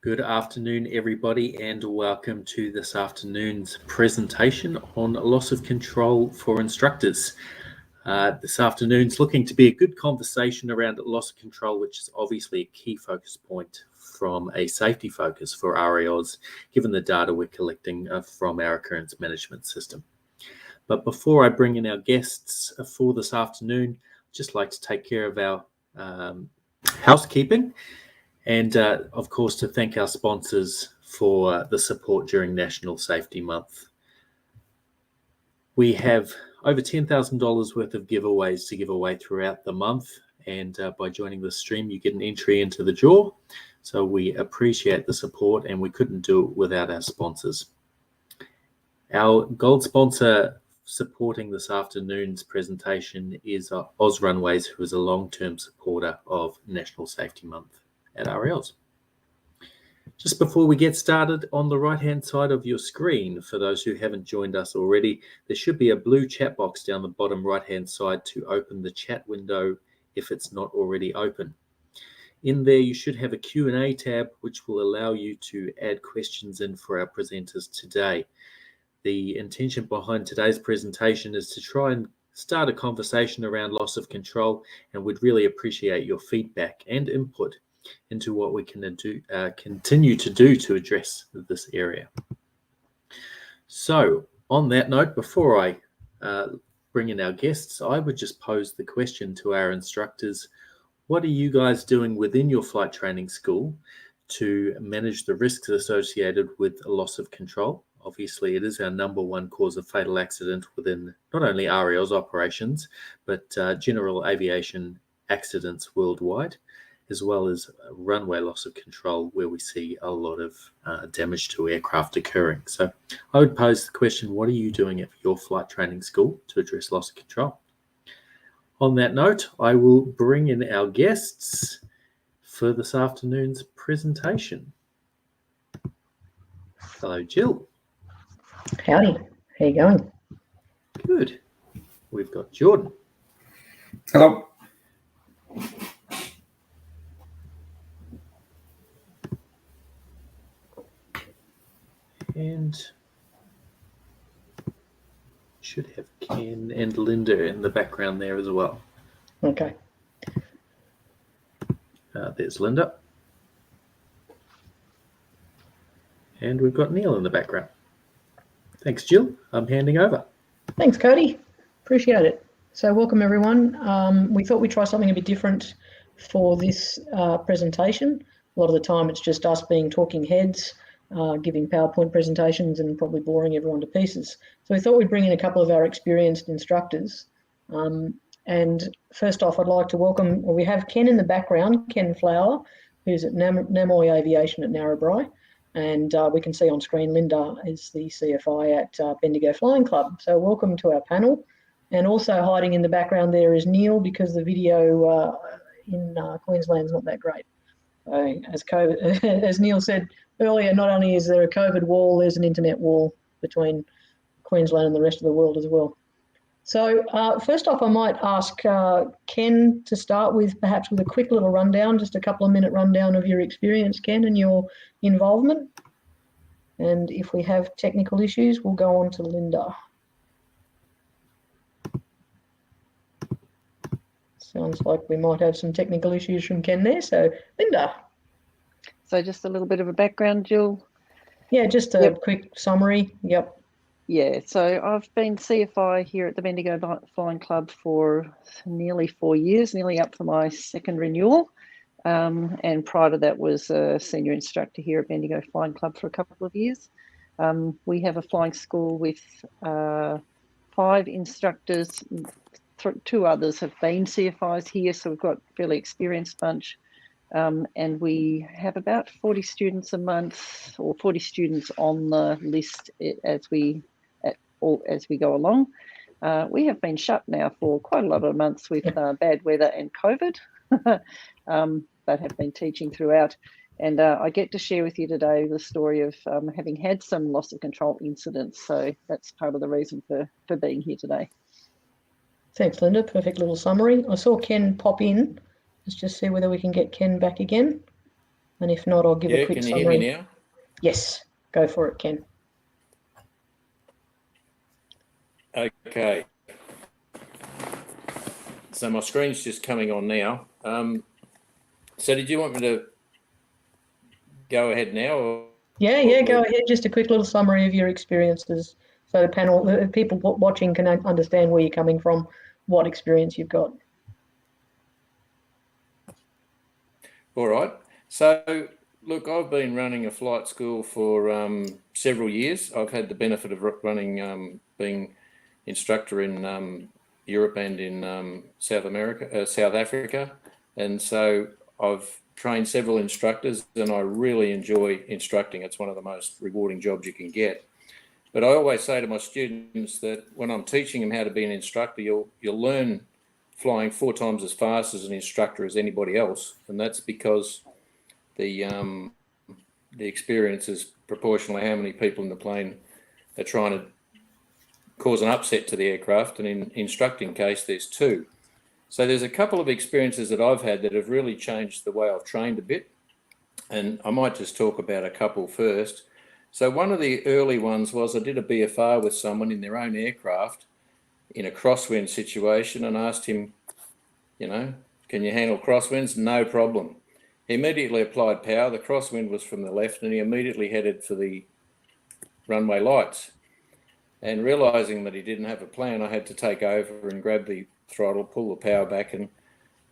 Good afternoon, everybody, and welcome to this afternoon's presentation on loss of control for instructors. This afternoon's looking to be a good conversation around loss of control, which is obviously a key focus point from a safety focus for RAOs, given the data we're collecting from our occurrence management system. But before I bring in our guests for this afternoon, I'd just like to take care of our housekeeping. And of course, to thank our sponsors for the support during National Safety Month. We have over $10,000 worth of giveaways to give away throughout the month. And by joining the stream, you get an entry into the draw. So we appreciate the support, and we couldn't do it without our sponsors. Our gold sponsor supporting this afternoon's presentation is Oz Runways, who is a long-term supporter of National Safety Month at RAOs. Just before we get started, on the right-hand side of your screen, for those who haven't joined us already, there should be a blue chat box down the bottom right-hand side to open the chat window if it's not already open. In there, you should have a Q&A tab, which will allow you to add questions in for our presenters today. The intention behind today's presentation is to try and start a conversation around loss of control, and we'd really appreciate your feedback and input into what we can continue to do to address this area. So on that note, before I bring in our guests, I would just pose the question to our instructors: what are you guys doing within your flight training school to manage the risks associated with a loss of control? Obviously, it is our number one cause of fatal accident within not only RAO's operations, but general aviation accidents worldwide, as well as runway loss of control, where we see a lot of damage to aircraft occurring. So I would pose the question, what are you doing at your flight training school to address loss of control? On that note, I will bring in our guests for this afternoon's presentation. Hello, Jill. Howdy. How you going? Good. We've got Jordan. Hello. And should have Ken and Linda in the background there as well. Okay. There's Linda. And we've got Neil in the background. Thanks, Jill. I'm handing over. Thanks, Cody. Appreciate it. So welcome, everyone. We thought we'd try something a bit different for this presentation. A lot of the time it's just us being talking heads, giving PowerPoint presentations and probably boring everyone to pieces. So we thought we'd bring in a couple of our experienced instructors. And first off, I'd like to welcome, we have Ken in the background, Ken Flower, who's at Namoy Aviation at Narrabri. And we can see on screen Linda is the CFI at Bendigo Flying Club. So welcome to our panel. And also hiding in the background there is Neil, because the video in Queensland is not that great. As Neil said earlier, not only is there a COVID wall, there's an internet wall between Queensland and the rest of the world as well. So first off, I might ask Ken to start with, perhaps with a quick little rundown, just a couple of minute rundown of your experience, Ken, and your involvement. And if we have technical issues, we'll go on to Linda. Sounds like we might have some technical issues from Ken there. So Linda. So just a little bit of a background, Jill. Yeah, just a quick summary. Yep. Yeah, so I've been CFI here at the Bendigo Flying Club for nearly 4 years, nearly up for my second renewal. And prior to that was a senior instructor here at Bendigo Flying Club for a couple of years. We have a flying school with 5 instructors. 2 others have been CFIs here, so we've got a fairly experienced bunch. And we have about 40 students a month, or 40 students on the list as we go along. We have been shut now for quite a lot of months with bad weather and COVID, but have been teaching throughout. And I get to share with you today the story of having had some loss of control incidents. So that's part of the reason for being here today. Thanks, Linda. Perfect little summary. I saw Ken pop in. Let's just see whether we can get Ken back again. And if not, I'll give a quick can you summary. hear me now? Yes, go for it, Ken. Okay. So my screen's just coming on now. So did you want me to go ahead now? Or Yeah, go ahead. Just a quick little summary of your experiences, so the people watching can understand where you're coming from, what experience you've got. All right. So look, I've been running a flight school for several years. I've had the benefit of running, being instructor in Europe and in South Africa, and so I've trained several instructors, and I really enjoy instructing. It's one of the most rewarding jobs you can get. But I always say to my students that when I'm teaching them how to be an instructor, you'll learn flying 4 times as fast as an instructor as anybody else, and that's because the experience is proportional to how many people in the plane are trying to cause an upset to the aircraft, and in instructing case there's 2. So there's a couple of experiences that I've had that have really changed the way I've trained a bit, and I might just talk about a couple first. So one of the early ones was I did a BFR with someone in their own aircraft in a crosswind situation, and asked him, can you handle crosswinds? No problem. He immediately applied power. The crosswind was from the left, and he immediately headed for the runway lights. And realizing that he didn't have a plan, I had to take over and grab the throttle, pull the power back. And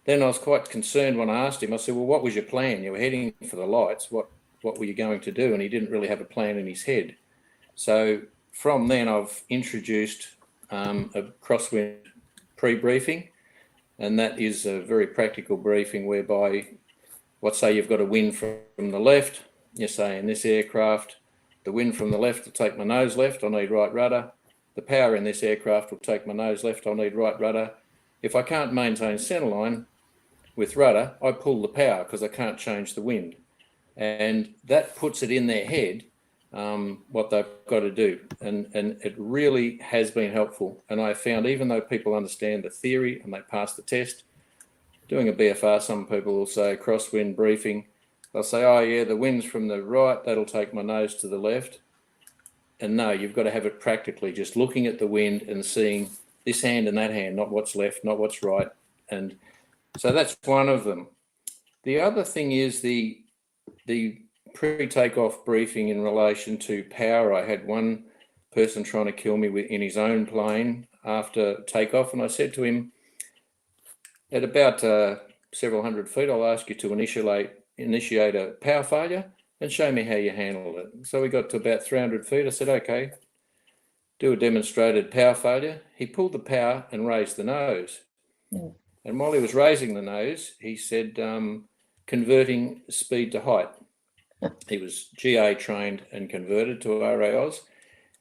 then I was quite concerned when I asked him. I said, well, what was your plan? You were heading for the lights. What were you going to do? And he didn't really have a plan in his head. So from then I've introduced a crosswind pre-briefing, and that is a very practical briefing whereby, let's say you've got a wind from the left. You say, in this aircraft, the wind from the left will take my nose left, I'll need right rudder. The power in this aircraft will take my nose left, I'll need right rudder. If I can't maintain centerline with rudder, I pull the power because I can't change the wind. And that puts it in their head, what they've got to do. And it really has been helpful. And I found, even though people understand the theory and they pass the test, doing a BFR, some people will say crosswind briefing. They'll say, oh yeah, the wind's from the right, that'll take my nose to the left. And no, you've got to have it practically, just looking at the wind and seeing this hand and that hand, not what's left, not what's right. And so that's one of them. The other thing is the pre-takeoff briefing in relation to power. I had one person trying to kill me in his own plane after takeoff, and I said to him, at about several hundred feet, I'll ask you to initiate a power failure and show me how you handled it. So we got to about 300 feet. I said, okay, do a demonstrated power failure. He pulled the power and raised the nose. Mm. And while he was raising the nose, he said, converting speed to height. He was GA trained and converted to RAOs.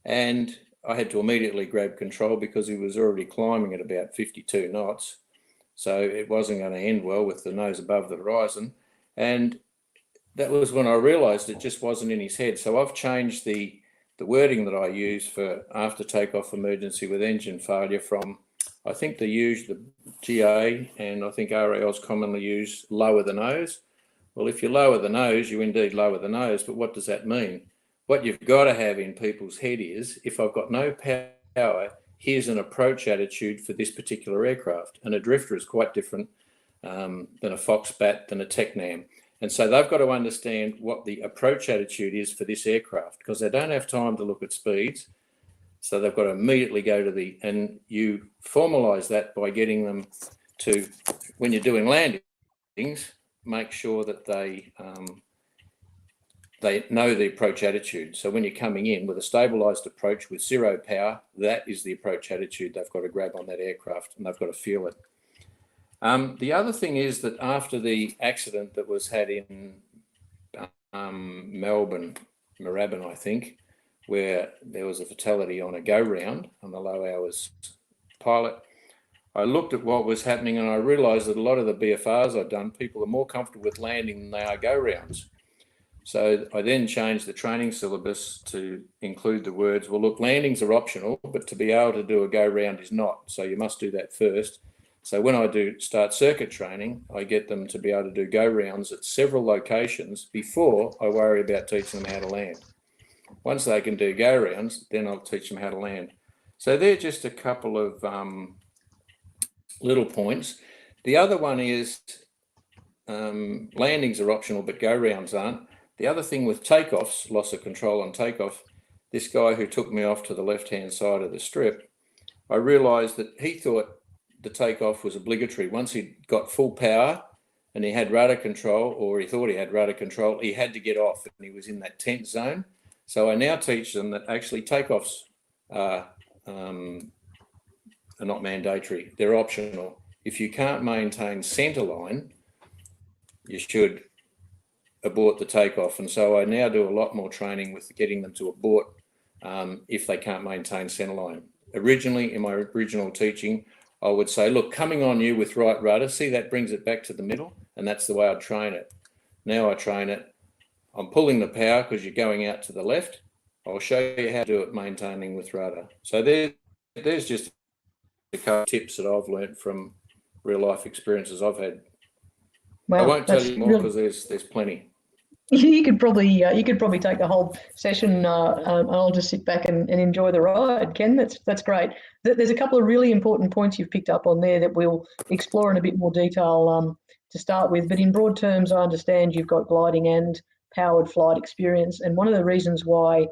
And I had to immediately grab control because he was already climbing at about 52 knots. So it wasn't going to end well with the nose above the horizon. And that was when I realized it just wasn't in his head. So I've changed the wording that I use for after takeoff emergency with engine failure from, I think they use the GA, and I think RAOs commonly use lower the nose. Well, if you lower the nose, you indeed lower the nose, but what does that mean? What you've got to have in people's head is, if I've got no power, here's an approach attitude for this particular aircraft. And a drifter is quite different than a Foxbat, than a Technam. And so they've got to understand what the approach attitude is for this aircraft, because they don't have time to look at speeds. So they've got to immediately go to and you formalize that by getting them to, when you're doing landings, make sure that they know the approach attitude. So when you're coming in with a stabilized approach with zero power, that is the approach attitude they've got to grab on that aircraft, and they've got to feel it. The other thing is that after the accident that was had in Melbourne, Moorabbin, I think, where there was a fatality on a go-round on the low hours pilot, I looked at what was happening and I realised that a lot of the BFRs I'd done, people are more comfortable with landing than they are go-rounds. So I then changed the training syllabus to include the words, well, look, landings are optional, but to be able to do a go-round is not. So you must do that first. So when I do start circuit training, I get them to be able to do go rounds at several locations before I worry about teaching them how to land. Once they can do go rounds, then I'll teach them how to land. So they're just a couple of little points. The other one is landings are optional, but go rounds aren't. The other thing with takeoffs, loss of control on takeoff, this guy who took me off to the left-hand side of the strip, I realised that he thought the takeoff was obligatory. Once he got full power and he had rudder control, or he thought he had rudder control, he had to get off and he was in that tent zone. So I now teach them that actually takeoffs are not mandatory. They're optional. If you can't maintain centre line, you should abort the takeoff. And so I now do a lot more training with getting them to abort if they can't maintain centre line. Originally, in my original teaching, I would say, look, coming on you with right rudder, see, that brings it back to the middle, and that's the way I'd train it. Now I train it, I'm pulling the power because you're going out to the left. I'll show you how to do it maintaining with rudder. So there's just a couple of tips that I've learned from real life experiences I've had. Wow, I won't tell you more because there's plenty. You could probably take the whole session. I'll just sit back and enjoy the ride, Ken. That's great. There's a couple of really important points you've picked up on there that we'll explore in a bit more detail to start with. But in broad terms, I understand you've got gliding and powered flight experience, and one of the reasons why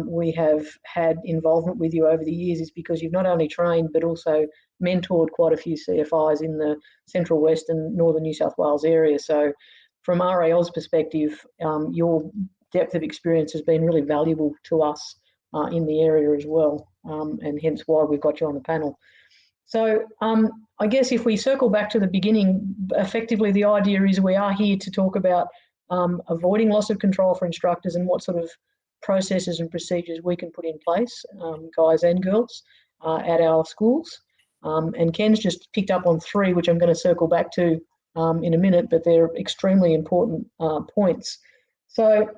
we have had involvement with you over the years is because you've not only trained but also mentored quite a few CFIs in the Central West and Northern New South Wales area. So from RAL's perspective, your depth of experience has been really valuable to us in the area as well, and hence why we've got you on the panel. So I guess if we circle back to the beginning, effectively the idea is we are here to talk about avoiding loss of control for instructors and what sort of processes and procedures we can put in place, guys and girls, at our schools. And Ken's just picked up on three, which I'm going to circle back to in a minute, but they're extremely important points. So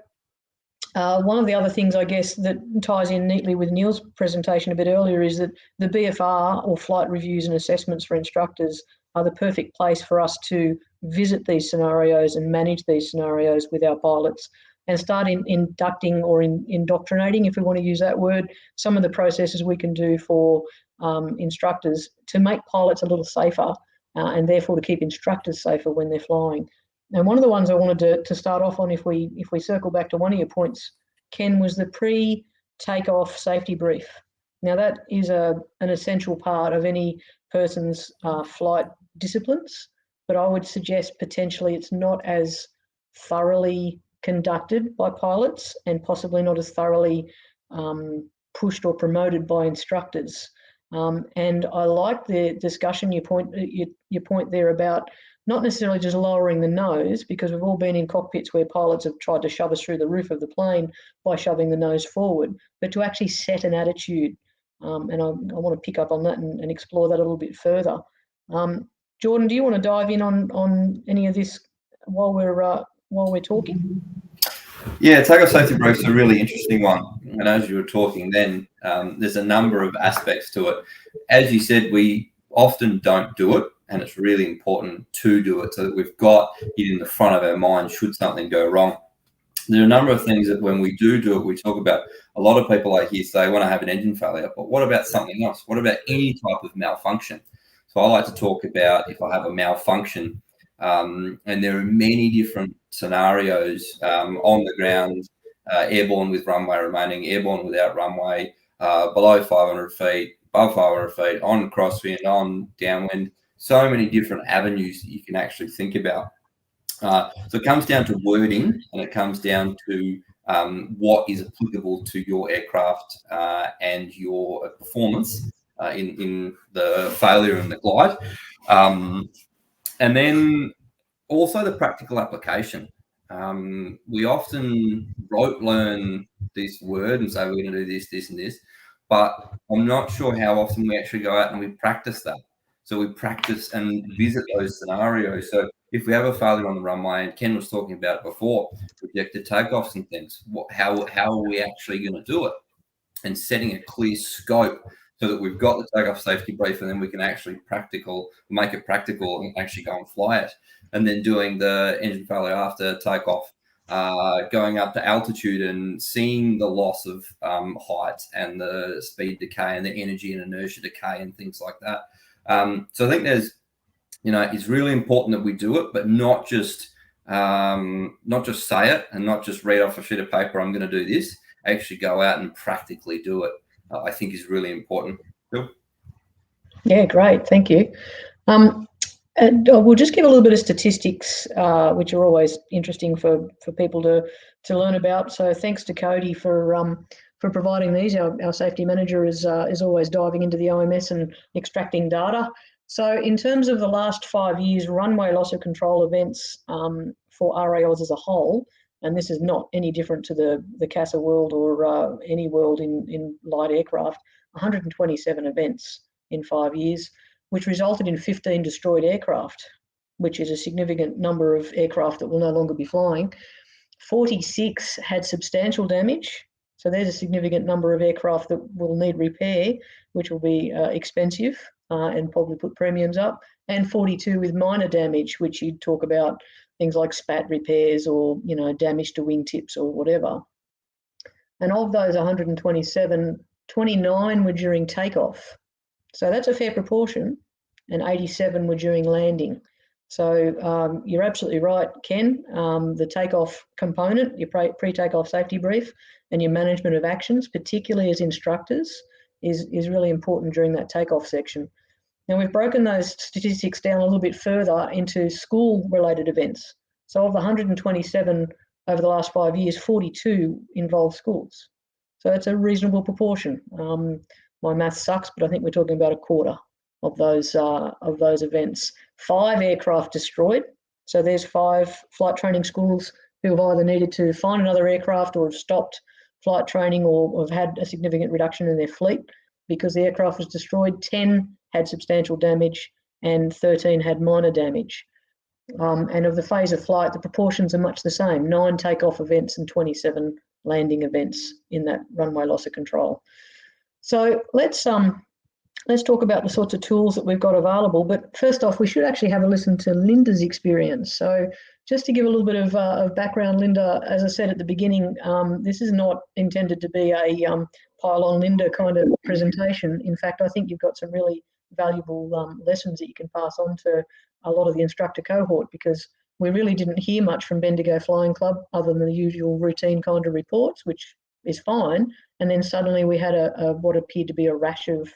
one of the other things, I guess, that ties in neatly with Neil's presentation a bit earlier is that the BFR, or flight reviews and assessments for instructors, are the perfect place for us to visit these scenarios and manage these scenarios with our pilots and start inducting or indoctrinating, if we want to use that word, some of the processes we can do for instructors to make pilots a little safer and therefore to keep instructors safer when they're flying. And one of the ones I wanted to start off on, if we circle back to one of your points, Ken, was the pre-takeoff safety brief. Now that is an essential part of any person's flight disciplines, but I would suggest potentially it's not as thoroughly conducted by pilots and possibly not as thoroughly pushed or promoted by instructors. And I like the discussion your point there about not necessarily just lowering the nose, because we've all been in cockpits where pilots have tried to shove us through the roof of the plane by shoving the nose forward, but to actually set an attitude. And I want to pick up on that and explore that a little bit further. Jordan, do you want to dive in on any of this while we're talking? Yeah, takeoff safety brief's a really interesting one. And as you were talking then, there's a number of aspects to it. As you said, we often don't do it, and it's really important to do it so that we've got it in the front of our mind should something go wrong. There are a number of things that when we do it, we talk about. A lot of people I hear say, when I have an engine failure, but what about something else? What about any type of malfunction? So I like to talk about if I have a malfunction, and there are many different scenarios on the ground, airborne with runway remaining, airborne without runway, below 500 feet, above 500 feet, on crosswind, on downwind, so many different avenues that you can actually think about. So it comes down to wording, and it comes down to what is applicable to your aircraft and your performance in the failure and the glide. And then also the practical application. We often rote learn this word and say we're going to do this, this, and this, but I'm not sure how often we actually go out and we practice that. So we practice and visit those scenarios. So if we have a failure on the runway, and Ken was talking about it before, rejected takeoffs and things, how are we actually going to do it? And setting a clear scope so that we've got the takeoff safety brief, and then we can actually make it practical and actually go and fly it. And then doing the engine failure after takeoff, going up to altitude and seeing the loss of height and the speed decay and the energy and inertia decay and things like that. So I think there's, it's really important that we do it, but not just say it and not just read off a sheet of paper, I'm going to do this. Actually go out and practically do it, I think is really important. Cool. Yeah, great. Thank you. And we'll just give a little bit of statistics, which are always interesting for people to learn about. So thanks to Cody for providing these. Our safety manager is always diving into the OMS and extracting data. So in terms of the last 5 years, runway loss of control events for RAOs as a whole, and this is not any different to the CASA world or any world in light aircraft, 127 events in 5 years, which resulted in 15 destroyed aircraft, which is a significant number of aircraft that will no longer be flying. 46 had substantial damage. So there's a significant number of aircraft that will need repair, which will be expensive and probably put premiums up. And 42 with minor damage, which you'd talk about things like spat repairs or, damage to wingtips or whatever. And of those 127, 29 were during takeoff. So that's a fair proportion, and 87 were during landing. So you're absolutely right, Ken. The takeoff component, your pre-takeoff safety brief, and your management of actions, particularly as instructors, is really important during that takeoff section. Now, we've broken those statistics down a little bit further into school-related events. So of the 127 over the last 5 years, 42 involve schools. So it's a reasonable proportion. My math sucks, but I think we're talking about a quarter of those events. 5 aircraft destroyed. So there's 5 flight training schools who have either needed to find another aircraft or have stopped flight training or have had a significant reduction in their fleet because the aircraft was destroyed. 10 had substantial damage and 13 had minor damage. And of the phase of flight, the proportions are much the same, 9 takeoff events and 27 landing events in that runway loss of control. So let's talk about the sorts of tools that we've got available. But first off, we should actually have a listen to Linda's experience. So just to give a little bit of background, Linda, as I said at the beginning, this is not intended to be a pile on Linda kind of presentation. In fact, I think you've got some really valuable lessons that you can pass on to a lot of the instructor cohort, because we really didn't hear much from Bendigo Flying Club other than the usual routine kind of reports, which is fine. And then suddenly we had what appeared to be a rash of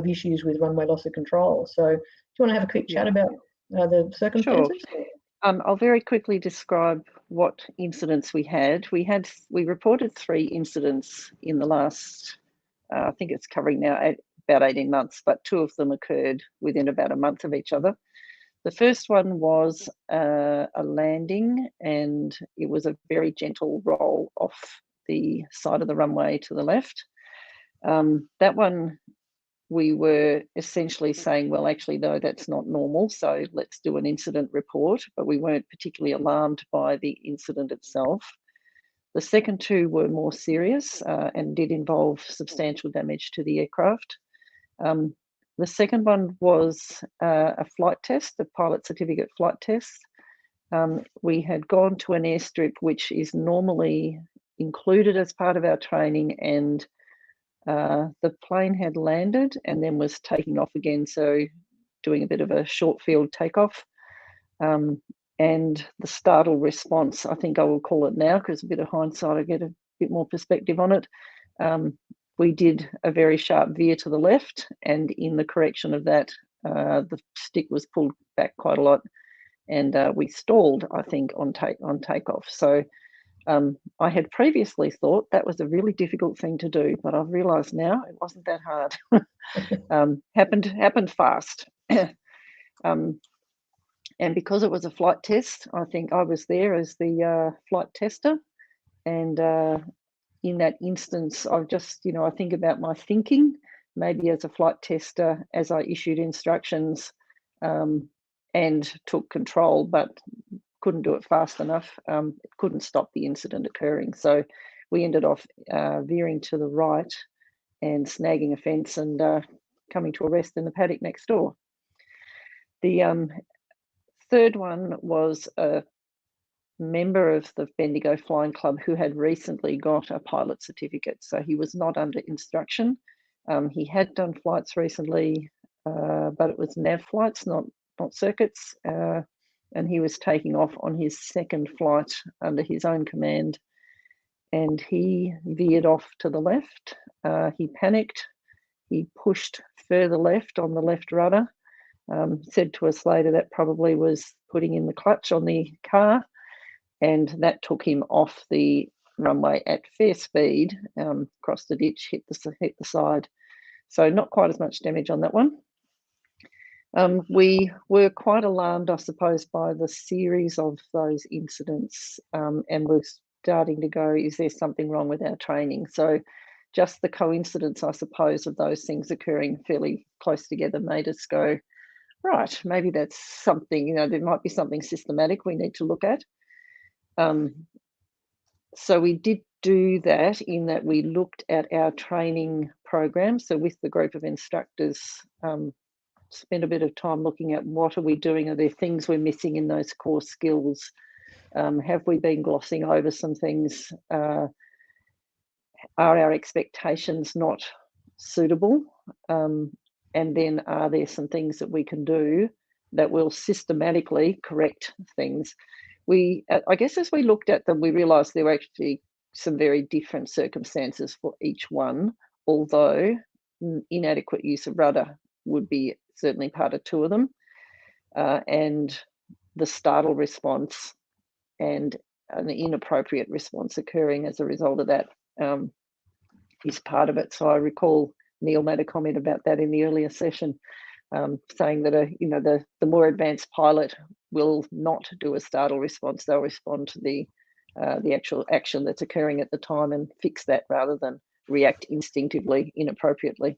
issues with runway loss of control. So do you want to have a quick chat about the circumstances? Sure. I'll very quickly describe what incidents we had. We reported 3 incidents in the last, I think it's covering now about 18 months, but 2 of them occurred within about a month of each other. The first one was a landing, and it was a very gentle roll off the side of the runway to the left. That one, we were essentially saying, well, actually, no, that's not normal, so let's do an incident report, but we weren't particularly alarmed by the incident itself. The second 2 were more serious and did involve substantial damage to the aircraft. The second one was a flight test, a pilot certificate flight test. We had gone to an airstrip which is normally included as part of our training, and the plane had landed and then was taking off again, so doing a bit of a short field takeoff. And the startle response, I think I will call it now, because a bit of hindsight, I get a bit more perspective on it. We did a very sharp veer to the left, and in the correction of that, the stick was pulled back quite a lot, and we stalled, I think, on takeoff. So I had previously thought that was a really difficult thing to do, but I've realised now it wasn't that hard. Happened fast. And because it was a flight test, I think I was there as the flight tester, and in that instance, I've just, I think about my thinking, maybe as a flight tester, as I issued instructions and took control, but couldn't do it fast enough. It couldn't stop the incident occurring. So we ended off veering to the right and snagging a fence and coming to a rest in the paddock next door. The third one was a member of the Bendigo Flying Club who had recently got a pilot certificate. So he was not under instruction. He had done flights recently, but it was nav flights, not circuits. And he was taking off on his second flight under his own command. And he veered off to the left. He panicked. He pushed further left on the left rudder. Said to us later that probably was putting in the clutch on the car. And that took him off the runway at fair speed, across the ditch, hit the side. So not quite as much damage on that one. We were quite alarmed, I suppose, by the series of those incidents, and we're starting to go, is there something wrong with our training? So just the coincidence, I suppose, of those things occurring fairly close together made us go, right, maybe that's something, there might be something systematic we need to look at. So we did do that in that we looked at our training program. So with the group of instructors, spent a bit of time looking at what are we doing? Are there things we're missing in those core skills? Have we been glossing over some things? Are our expectations not suitable? And then are there some things that we can do that will systematically correct things? I guess as we looked at them, we realised there were actually some very different circumstances for each one, although inadequate use of rudder would be certainly part of two of them, and the startle response and an inappropriate response occurring as a result of that is part of it. So I recall Neil made a comment about that in the earlier session, saying that the more advanced pilot will not do a startle response. They'll respond to the actual action that's occurring at the time and fix that rather than react instinctively, inappropriately.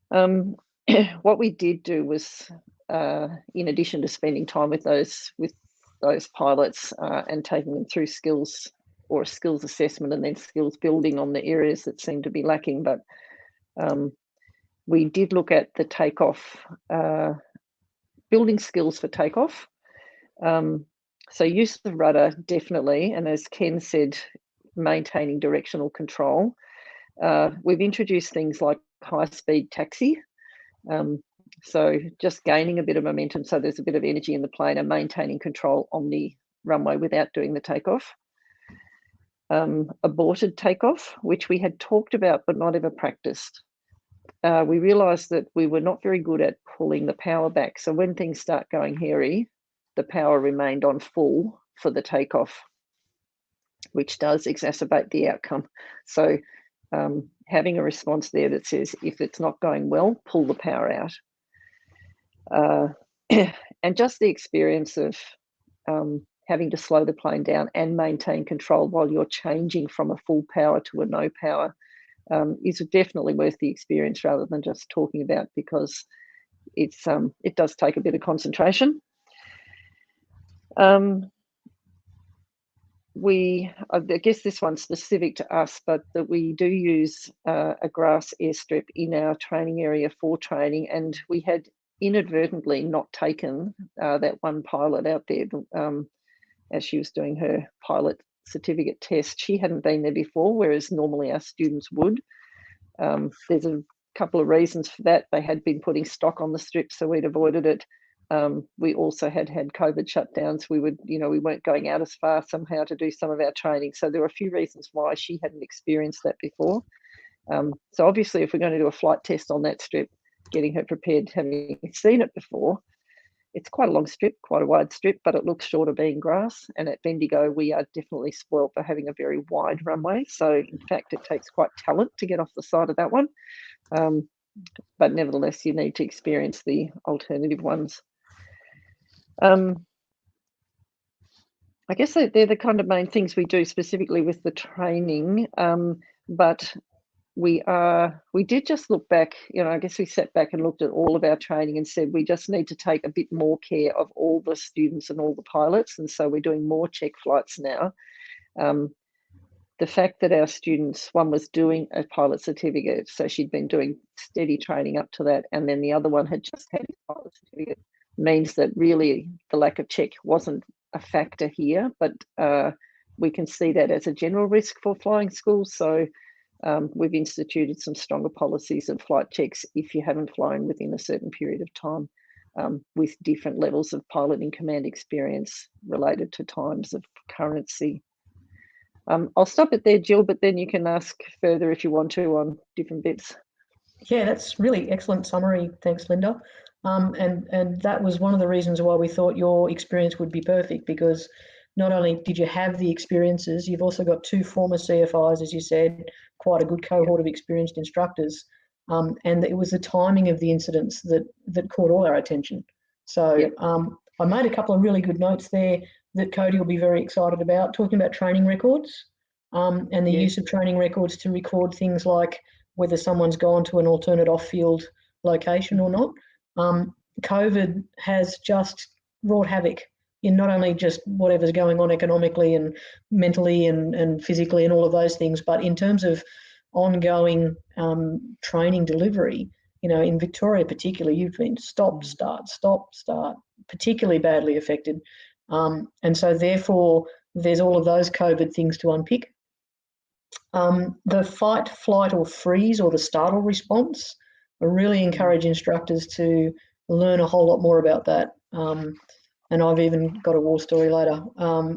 What we did do was, in addition to spending time with those pilots and taking them through skills or a skills assessment and then skills building on the areas that seem to be lacking, but we did look at the takeoff, building skills for takeoff. So use of rudder, definitely. And as Ken said, maintaining directional control. We've introduced things like high-speed taxi. So just gaining a bit of momentum so there's a bit of energy in the plane and maintaining control on the runway without doing the takeoff. Aborted takeoff, which we had talked about but not ever practiced. We realised that we were not very good at pulling the power back. So when things start going hairy, the power remained on full for the takeoff, which does exacerbate the outcome. So having a response there that says, if it's not going well, pull the power out. And just the experience of having to slow the plane down and maintain control while you're changing from a full power to a no power is definitely worth the experience rather than just talking about, because it does take a bit of concentration. I guess this one's specific to us, but that we do use a grass airstrip in our training area for training, and we had inadvertently not taken that one pilot out there as she was doing her pilot certificate test. She hadn't been there before, whereas normally our students would. There's a couple of reasons for that. They had been putting stock on the strip, so we'd avoided it. We also had COVID shutdowns. We weren't going out as far somehow to do some of our training. So there were a few reasons why she hadn't experienced that before. So obviously, if we're going to do a flight test on that strip, getting her prepared, having seen it before, it's quite a long strip, quite a wide strip, but it looks short of being grass. And at Bendigo, we are definitely spoiled for having a very wide runway. So in fact, it takes quite talent to get off the side of that one. But nevertheless, you need to experience the alternative ones. I guess they're the kind of main things we do specifically with the training, but we did just look back, I guess we sat back and looked at all of our training and said we just need to take a bit more care of all the students and all the pilots, and so we're doing more check flights now. the fact that our students, one was doing a pilot certificate, so she'd been doing steady training up to that, and then the other one had just had his pilot certificate, means that really the lack of check wasn't a factor here, but we can see that as a general risk for flying schools. So we've instituted some stronger policies of flight checks if you haven't flown within a certain period of time, with different levels of piloting command experience related to times of currency. I'll stop it there, Jill, but then you can ask further if you want to on different bits. Yeah, that's really excellent summary. Thanks, Linda. And that was one of the reasons why we thought your experience would be perfect, because not only did you have the experiences, you've also got 2 former CFIs, as you said, quite a good cohort of experienced instructors. And it was the timing of the incidents that caught all our attention. So Yep. I made a couple of really good notes there that Cody will be very excited about, talking about training records and the use of training records to record things like whether someone's gone to an alternate off-field location or not. COVID has just wrought havoc in not only just whatever's going on economically and mentally and physically and all of those things, but in terms of ongoing training delivery. You know, in Victoria particularly, you've been stop, start, particularly badly affected. And so therefore, there's all of those COVID things to unpick. The fight, flight or freeze or the startle response, I really encourage instructors to learn a whole lot more about that. And I've even got a war story later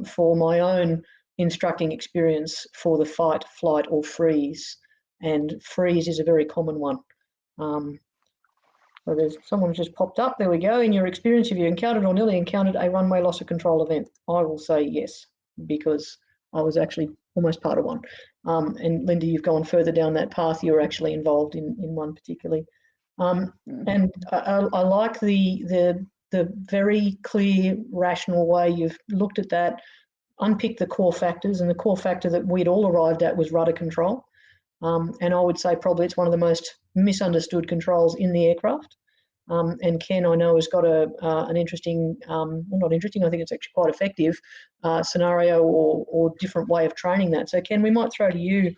for my own instructing experience for the fight, flight or freeze. And freeze is a very common one. So there's someone's just popped up. There we go. In your experience, have you encountered or nearly encountered a runway loss of control event? I will say yes, because I was actually almost part of one. And Linda, you've gone further down that path. You're actually involved in one particularly. And I like the very clear, rational way you've looked at that, unpicked the core factors, and the core factor that we'd all arrived at was rudder control. And I would say probably it's one of the most misunderstood controls in the aircraft. And Ken, I know, has got an interesting, well, not interesting, I think it's actually quite effective scenario or different way of training that. So Ken, we might throw to you.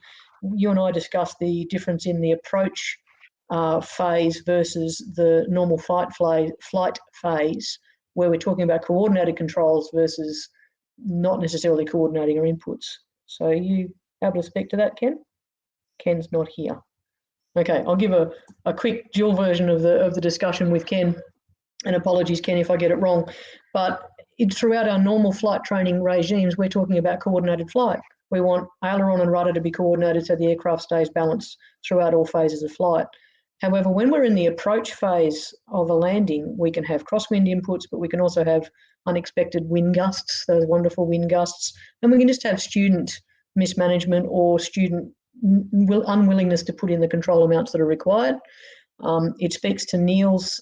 You and I discussed the difference in the approach phase versus the normal flight phase, where we're talking about coordinated controls versus not necessarily coordinating our inputs. So are you able to speak to that, Ken? Ken's not here. Okay, I'll give a quick dual version of the discussion with Ken, and apologies, Ken, if I get it wrong. But throughout our normal flight training regimes, we're talking about coordinated flight. We want aileron and rudder to be coordinated so the aircraft stays balanced throughout all phases of flight. However, when we're in the approach phase of a landing, we can have crosswind inputs, but we can also have unexpected wind gusts, those wonderful wind gusts, and we can just have student mismanagement or student unwillingness to put in the control amounts that are required. It speaks to Neil's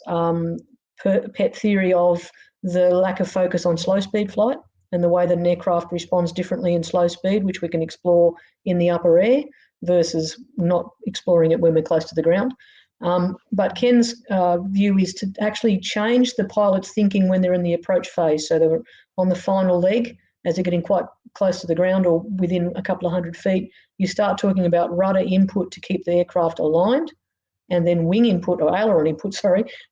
pet theory of the lack of focus on slow speed flight and the way that an aircraft responds differently in slow speed, which we can explore in the upper air versus not exploring it when we're close to the ground. But Ken's view is to actually change the pilot's thinking when they're in the approach phase. So they're on the final leg, as they're getting quite close to the ground or within a couple of 100 feet, you start talking about rudder input to keep the aircraft aligned, and then wing input or aileron input,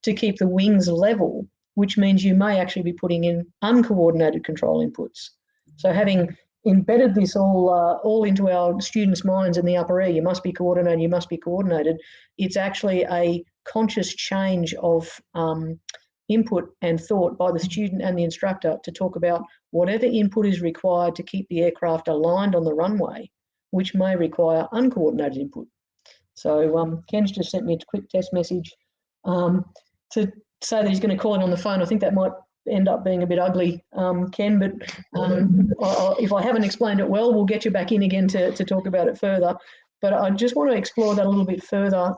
to keep the wings level, which means you may actually be putting in uncoordinated control inputs. So having embedded this all into our students' minds in the upper air, you must be coordinated, it's actually a conscious change of input and thought by the student and the instructor to talk about whatever input is required to keep the aircraft aligned on the runway, which may require uncoordinated input. So Ken's just sent me a quick test message to say that he's going to call in on the phone. I think that might end up being a bit ugly, Ken, but if I haven't explained it well, we'll get you back in again to talk about it further. But I just want to explore that a little bit further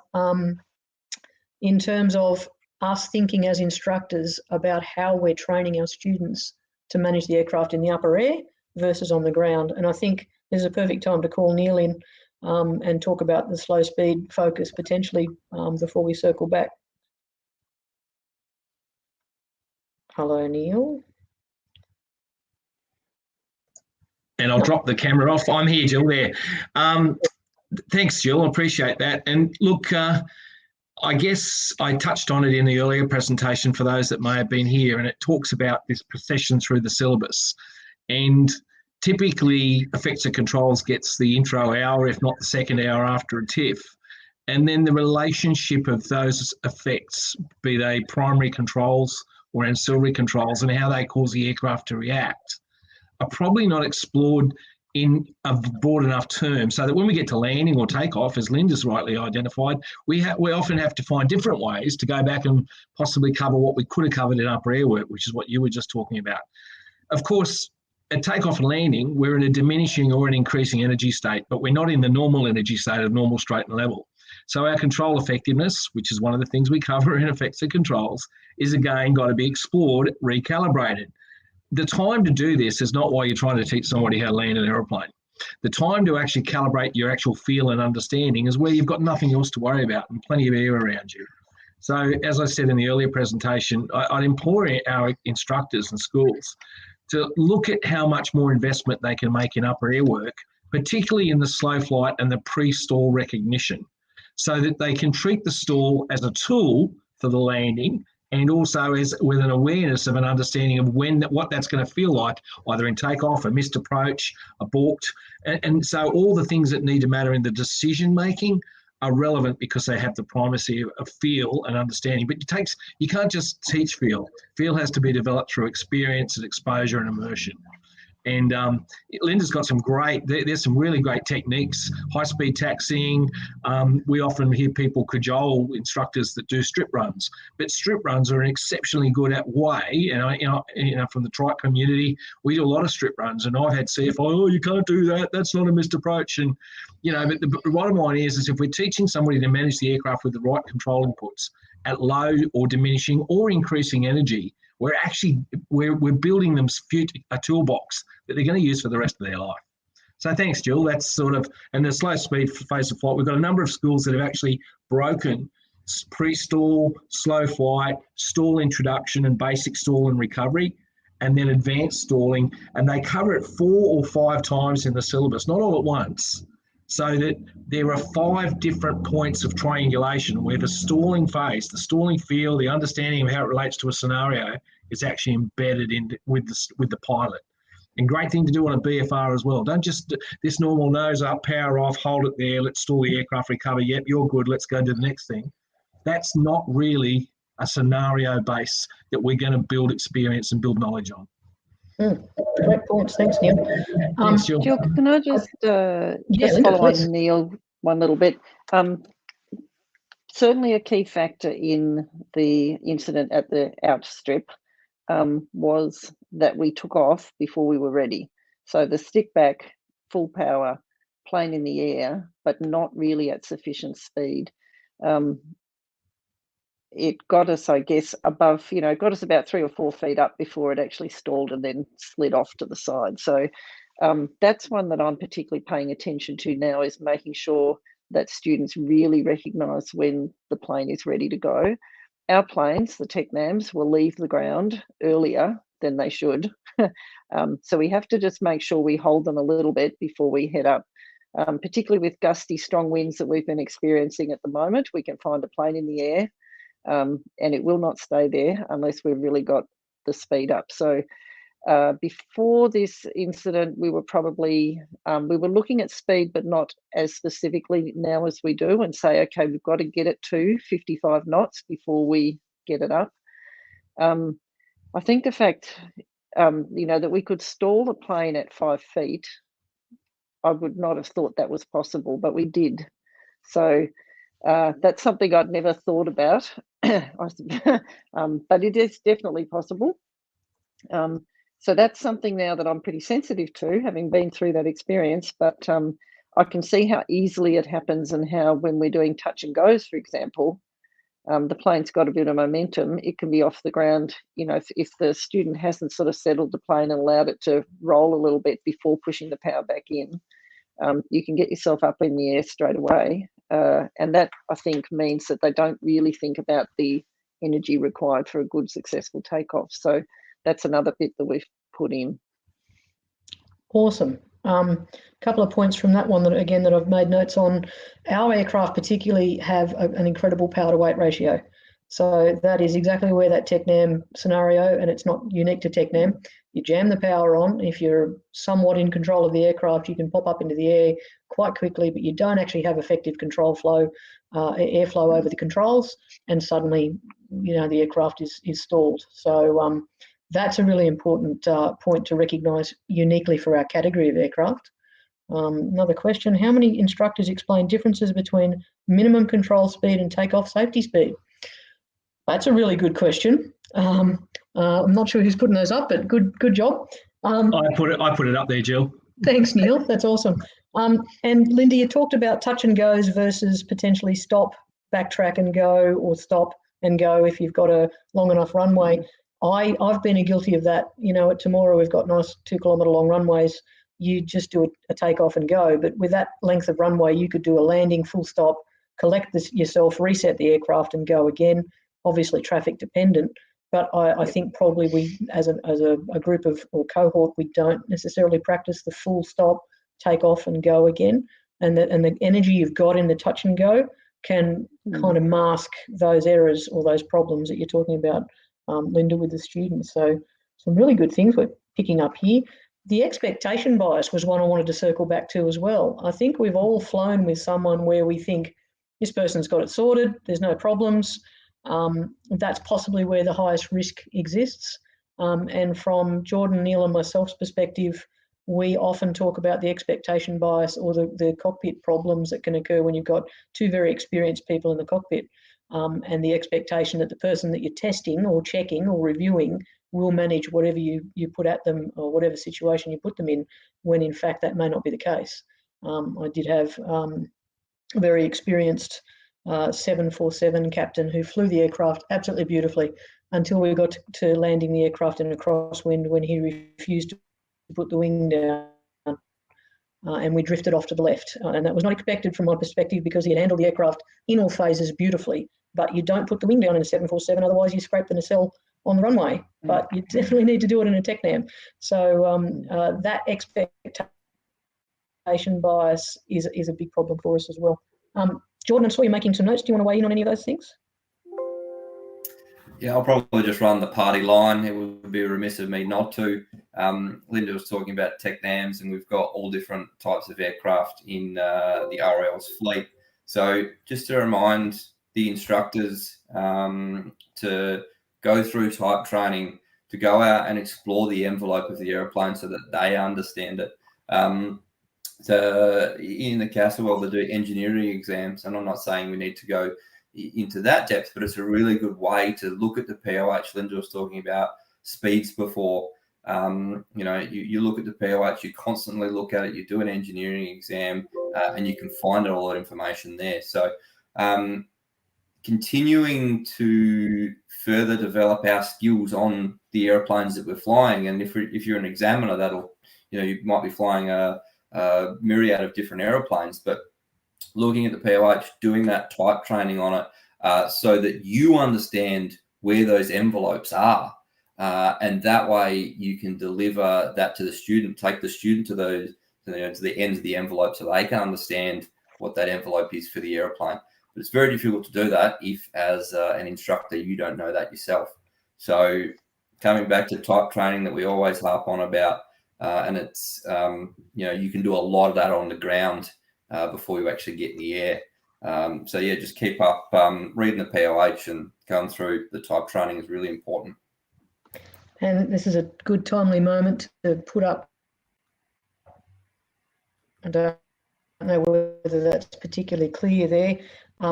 in terms of us thinking as instructors about how we're training our students to manage the aircraft in the upper air versus on the ground. And I think this is a perfect time to call Neil in and talk about the slow speed focus potentially before we circle back. Hello, Neil. and I'll drop the camera off. I'm here, Jill, there. Thanks, Jill. I appreciate that. And look, I guess I touched on it in the earlier presentation for those that may have been here, and it talks about this procession through the syllabus. And typically, effects and controls gets the intro hour, if not the second hour after a TIFF. And then the relationship of those effects, be they primary controls or ancillary controls, and how they cause the aircraft to react, are probably not explored in a broad enough term, so that when we get to landing or takeoff, as Linda's rightly identified, we often have to find different ways to go back and possibly cover what we could have covered in upper air work, which is what you were just talking about. Of course, at takeoff and landing, we're in a diminishing or an increasing energy state, but we're not in the normal energy state of normal, straight and level. So our control effectiveness, which is one of the things we cover in effects and controls, is again got to be explored, recalibrated. The time to do this is not while you're trying to teach somebody how to land an aeroplane. The time to actually calibrate your actual feel and understanding is where you've got nothing else to worry about and plenty of air around you. So as I said in the earlier presentation, I'd implore our instructors and schools to look at how much more investment they can make in upper air work, particularly in the slow flight and the pre-stall recognition, so that they can treat the stall as a tool for the landing, and also as with an awareness of an understanding of what that's going to feel like, either in takeoff, a missed approach, a balked. And so all the things that need to matter in the decision making are relevant because they have the primacy of feel and understanding. But you can't just teach feel. Feel has to be developed through experience and exposure and immersion. And Linda's got there's some really great techniques, high-speed taxiing. We often hear people cajole instructors that do strip runs, but strip runs are an exceptionally good way. And from the trike community, we do a lot of strip runs, and I've had CFI, oh, you can't do that. That's not a missed approach. And but the bottom line is if we're teaching somebody to manage the aircraft with the right control inputs at low or diminishing or increasing energy, we're building them a toolbox that they're going to use for the rest of their life. So thanks, Jill. That's sort of, and the slow speed phase of flight, we've got a number of schools that have actually broken pre-stall, slow flight, stall introduction and basic stall and recovery, and then advanced stalling, and they cover it 4 or 5 times in the syllabus, not all at once. So that there are 5 different points of triangulation where the stalling phase, the stalling feel, the understanding of how it relates to a scenario is actually embedded in with the pilot. And great thing to do on a BFR as well. Don't just this normal nose up, power off, hold it there, let's stall the aircraft, recover. Yep, you're good. Let's go to the next thing. That's not really a scenario base that we're going to build experience and build knowledge on. Great points. Thanks, Neil. Thanks, Jill. Jill, can I just follow on Neil one little bit? Certainly a key factor in the incident at the outstrip was that we took off before we were ready. So the stick back, full power, plane in the air, but not really at sufficient speed. It got us, I guess, above, got us about 3 or 4 feet up before it actually stalled and then slid off to the side. So that's one that I'm particularly paying attention to now, is making sure that students really recognise when the plane is ready to go. Our planes, the TechNAMs, will leave the ground earlier than they should. So we have to just make sure we hold them a little bit before we head up. Particularly with gusty, strong winds that we've been experiencing at the moment, we can find a plane in the air. And it will not stay there unless we've really got the speed up. So before this incident, we were probably, we were looking at speed, but not as specifically now as we do, and say, okay, we've got to get it to 55 knots before we get it up. I think the fact, that we could stall the plane at 5 feet, I would not have thought that was possible, but we did. So that's something I'd never thought about, but it is definitely possible. So that's something now that I'm pretty sensitive to, having been through that experience, but I can see how easily it happens, and how when we're doing touch and goes, for example, the plane's got a bit of momentum, it can be off the ground. If the student hasn't sort of settled the plane and allowed it to roll a little bit before pushing the power back in, you can get yourself up in the air straight away. And that, I think, means that they don't really think about the energy required for a good, successful takeoff. So that's another bit that we've put in. Awesome. Couple of points from that one that I've made notes on. Our aircraft particularly have an incredible power to weight ratio. So that is exactly where that TECNAM scenario, and it's not unique to TECNAM, you jam the power on. If you're somewhat in control of the aircraft, you can pop up into the air quite quickly, but you don't actually have effective control flow, airflow over the controls, and suddenly, the aircraft is stalled. So that's a really important point to recognise uniquely for our category of aircraft. Another question, how many instructors explain differences between minimum control speed and takeoff safety speed? That's a really good question. I'm not sure who's putting those up, but good job. I put it up there, Jill. Thanks, Neil. That's awesome. And Linda, you talked about touch and goes versus potentially stop, backtrack and go, or stop and go if you've got a long enough runway. I've been guilty of that. At Temora, we've got nice 2 kilometre long runways. You just do a takeoff and go. But with that length of runway, you could do a landing, full stop, collect this yourself, reset the aircraft and go again. Obviously traffic dependent, but I think probably we, as a group of, or cohort, we don't necessarily practice the full stop, take off and go again. And the energy you've got in the touch and go can kind of mask those errors or those problems that you're talking about, Linda, with the students. So some really good things we're picking up here. The expectation bias was one I wanted to circle back to as well. I think we've all flown with someone where we think this person's got it sorted, there's no problems. That's possibly where the highest risk exists. And from Jordan, Neil and myself's perspective, we often talk about the expectation bias or the cockpit problems that can occur when you've got 2 very experienced people in the cockpit, and the expectation that the person that you're testing or checking or reviewing will manage whatever you put at them or whatever situation you put them in, when in fact that may not be the case. I did have a very experienced 747 captain who flew the aircraft absolutely beautifully until we got to landing the aircraft in a crosswind, when he refused to put the wing down, and we drifted off to the left. And that was not expected from my perspective, because he had handled the aircraft in all phases beautifully. But you don't put the wing down in a 747, otherwise you scrape the nacelle on the runway. But you definitely need to do it in a TECNAM. So that expectation bias is a big problem for us as well. Jordan, I saw you making some notes. Do you want to weigh in on any of those things? Yeah, I'll probably just run the party line. It would be remiss of me not to. Linda was talking about TECNAMs, and we've got all different types of aircraft in the RL's fleet. So just to remind the instructors to go through type training, to go out and explore the envelope of the airplane so that they understand it. So in the Castlewell, they do engineering exams, and I'm not saying we need to go into that depth, but it's a really good way to look at the POH. Linda was talking about speeds before. You look at the POH, you constantly look at it, you do an engineering exam, and you can find all that information there. So continuing to further develop our skills on the airplanes that we're flying, and if you're an examiner, that'll, you might be flying a myriad of different aeroplanes, but looking at the POH, doing that type training on it, so that you understand where those envelopes are, and that way you can deliver that to the student, take the student to those, to the ends of the envelope, so they can understand what that envelope is for the airplane. But it's very difficult to do that if, as an instructor, you don't know that yourself. So coming back to type training that we always harp on about, and it's, you can do a lot of that on the ground before you actually get in the air. So yeah, just keep up reading the POH and going through the type training is really important. And this is a good timely moment to put up, I don't know whether that's particularly clear there.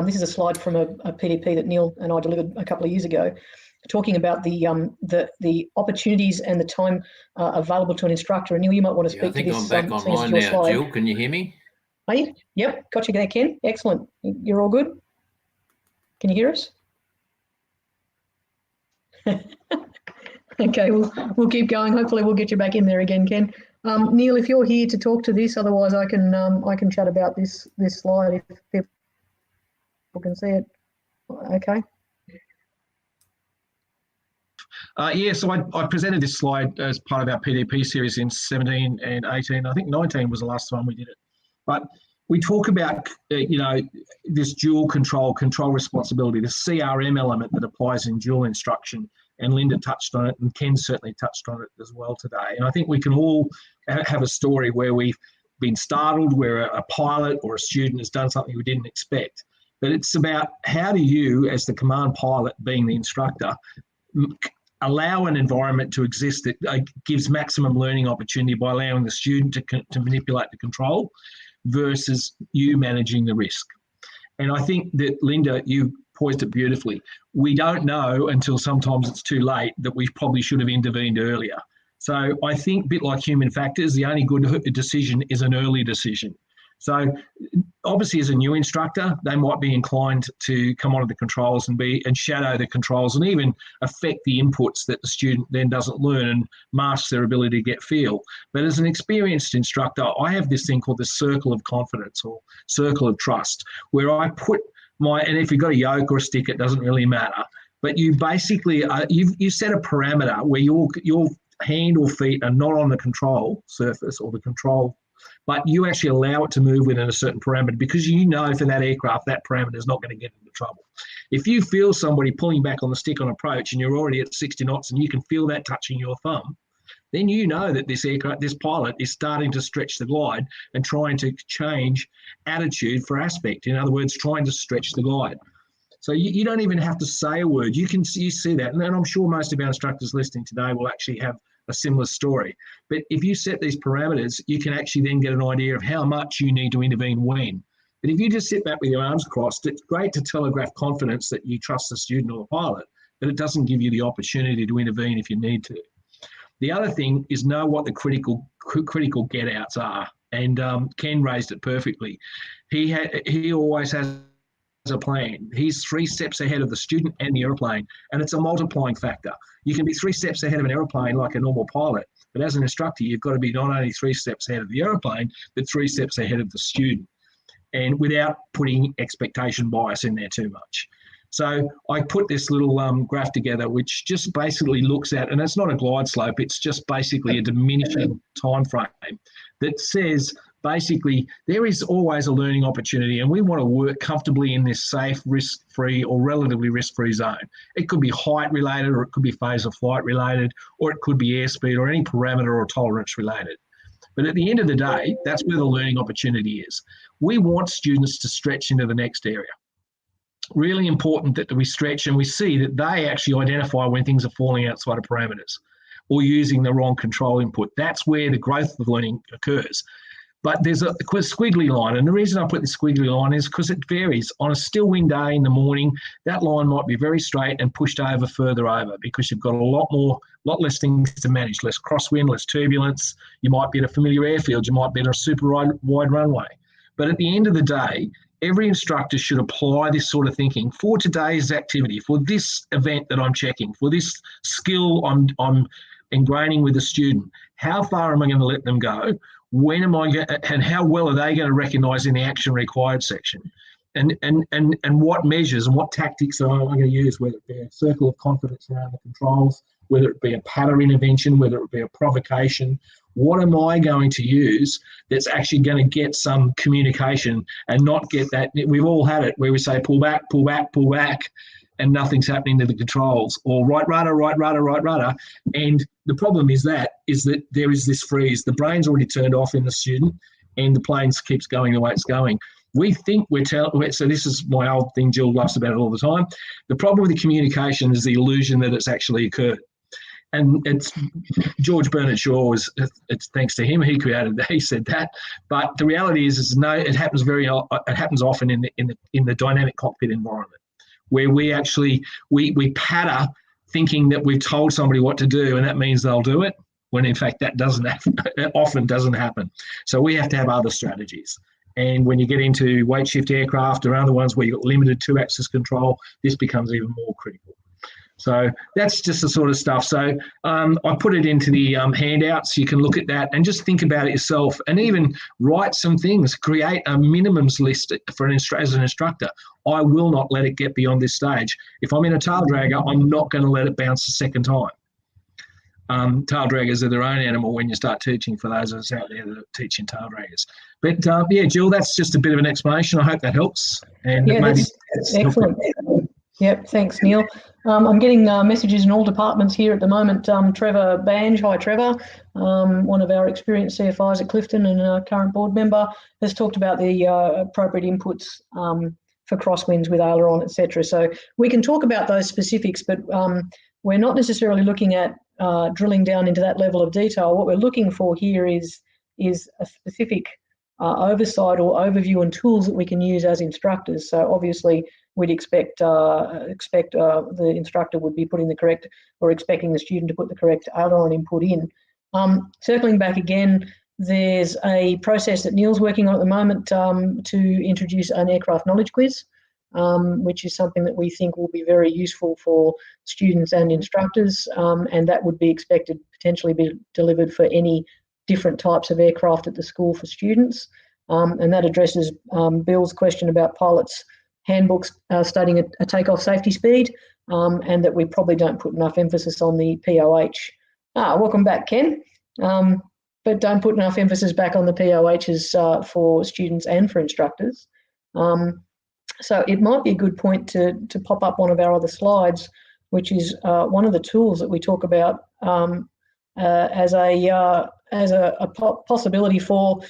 This is a slide from a PDP that Neil and I delivered a couple of years ago, talking about the opportunities and the time available to an instructor. And Neil, you might want to speak to this. I think I'm back online now, slide. Jill. Can you hear me? Are you? Yep, got you there, Ken. Excellent. You're all good? Can you hear us? Okay, we'll keep going. Hopefully we'll get you back in there again, Ken. Neil, if you're here to talk to this, otherwise I can chat about this slide if people can see it. Okay. So I presented this slide as part of our PDP series in 17 and 18. I think 19 was the last time we did it. But we talk about, this dual control responsibility, the CRM element that applies in dual instruction. And Linda touched on it, and Ken certainly touched on it as well today. And I think we can all have a story where we've been startled, where a pilot or a student has done something we didn't expect. But it's about how do you, as the command pilot, being the instructor, allow an environment to exist that gives maximum learning opportunity by allowing the student to manipulate the control versus you managing the risk. And I think that, Linda, you poised it beautifully. We don't know until sometimes it's too late that we probably should have intervened earlier. So I think, a bit like human factors, the only good decision is an early decision. So obviously, as a new instructor, they might be inclined to come onto the controls and shadow the controls and even affect the inputs that the student then doesn't learn and mask their ability to get feel. But as an experienced instructor, I have this thing called the circle of confidence or circle of trust, where I put and if you've got a yoke or a stick, it doesn't really matter. But you basically, you set a parameter where your hand or feet are not on the control surface or the control, but you actually allow it to move within a certain parameter because for that aircraft, that parameter is not going to get into trouble. If you feel somebody pulling back on the stick on approach and you're already at 60 knots and you can feel that touching your thumb, then you know that this pilot is starting to stretch the glide and trying to change attitude for aspect. In other words, trying to stretch the glide. So you don't even have to say a word. You see that. And I'm sure most of our instructors listening today will actually have a similar story. But if you set these parameters, you can actually then get an idea of how much you need to intervene when. But if you just sit back with your arms crossed, it's great to telegraph confidence that you trust the student or the pilot, but it doesn't give you the opportunity to intervene if you need to. The other thing is know what the critical get-outs are. And Ken raised it perfectly. He always has a plan. He's 3 steps ahead of the student and the aeroplane, and it's a multiplying factor. You can be 3 steps ahead of an aeroplane like a normal pilot, but as an instructor, you've got to be not only 3 steps ahead of the aeroplane, but 3 steps ahead of the student, and without putting expectation bias in there too much. So I put this little graph together, which just basically looks at, and it's not a glide slope, it's just basically a diminishing time frame that says basically there is always a learning opportunity, and we want to work comfortably in this safe, risk-free or relatively risk-free zone. It could be height related, or it could be phase of flight related, or it could be airspeed or any parameter or tolerance related. But at the end of the day, that's where the learning opportunity is. We want students to stretch into the next area. Really important that we stretch and we see that they actually identify when things are falling outside of parameters or using the wrong control input. That's where the growth of learning occurs. But there's a squiggly line, and the reason I put the squiggly line is because it varies. On a still wind day in the morning, that line might be very straight and pushed further over because you've got a lot less things to manage, less crosswind, less turbulence. You might be at a familiar airfield, you might be at a super wide runway. But at the end of the day, every instructor should apply this sort of thinking for today's activity, for this event that I'm checking, for this skill I'm ingraining with the student. How far am I going to let them go? When am I going, and how well are they going to recognise in the action required section? And what measures and what tactics am I going to use, whether it be a circle of confidence around the controls, whether it be a pattern intervention, whether it be a provocation. What am I going to use that's actually going to get some communication and not get that? We've all had it where we say pull back, pull back, pull back, and nothing's happening to the controls, or right rudder, right rudder, right rudder. And the problem is that there is this freeze. The brain's already turned off in the student and the plane keeps going the way it's going. We think so this is my old thing, Jill laughs about it all the time. The problem with the communication is the illusion that it's actually occurred. And it's George Bernard Shaw it's thanks to him, he said that. But the reality is no, it happens often in the dynamic cockpit environment, where we actually we patter thinking that we've told somebody what to do and that means they'll do it, when in fact that often doesn't happen. So we have to have other strategies. And when you get into weight shift aircraft or other ones where you've got limited 2-axis control, this becomes even more critical. So that's just the sort of stuff. So I put it into the handouts. You can look at that and just think about it yourself, and even write some things. Create a minimums list as an instructor. I will not let it get beyond this stage. If I'm in a tail dragger, I'm not going to let it bounce the second time. tail draggers are their own animal when you start teaching, for those of us out there that are teaching tail draggers. But yeah, Jill, that's just a bit of an explanation. I hope that helps. And yeah, maybe that's excellent. Yep, thanks, Neil. I'm getting messages in all departments here at the moment. Trevor Bange, hi Trevor, one of our experienced CFIs at Clifton and a current board member, has talked about the appropriate inputs for crosswinds with aileron, etc. So we can talk about those specifics, but we're not necessarily looking at drilling down into that level of detail. What we're looking for here is a specific oversight or overview and tools that we can use as instructors. So obviously we'd expect the instructor would be putting the correct, or expecting the student to put the correct aileron input in. Circling back again, there's a process that Neil's working on at the moment to introduce an aircraft knowledge quiz, which is something that we think will be very useful for students and instructors, and that would be expected potentially be delivered for any different types of aircraft at the school for students. And that addresses Bill's question about pilots' handbooks stating a takeoff safety speed, and that we probably don't put enough emphasis on the POH. Welcome back, Ken. But don't put enough emphasis back on the POHs for students and for instructors. So it might be a good point to pop up one of our other slides, which is one of the tools that we talk about as a possibility for,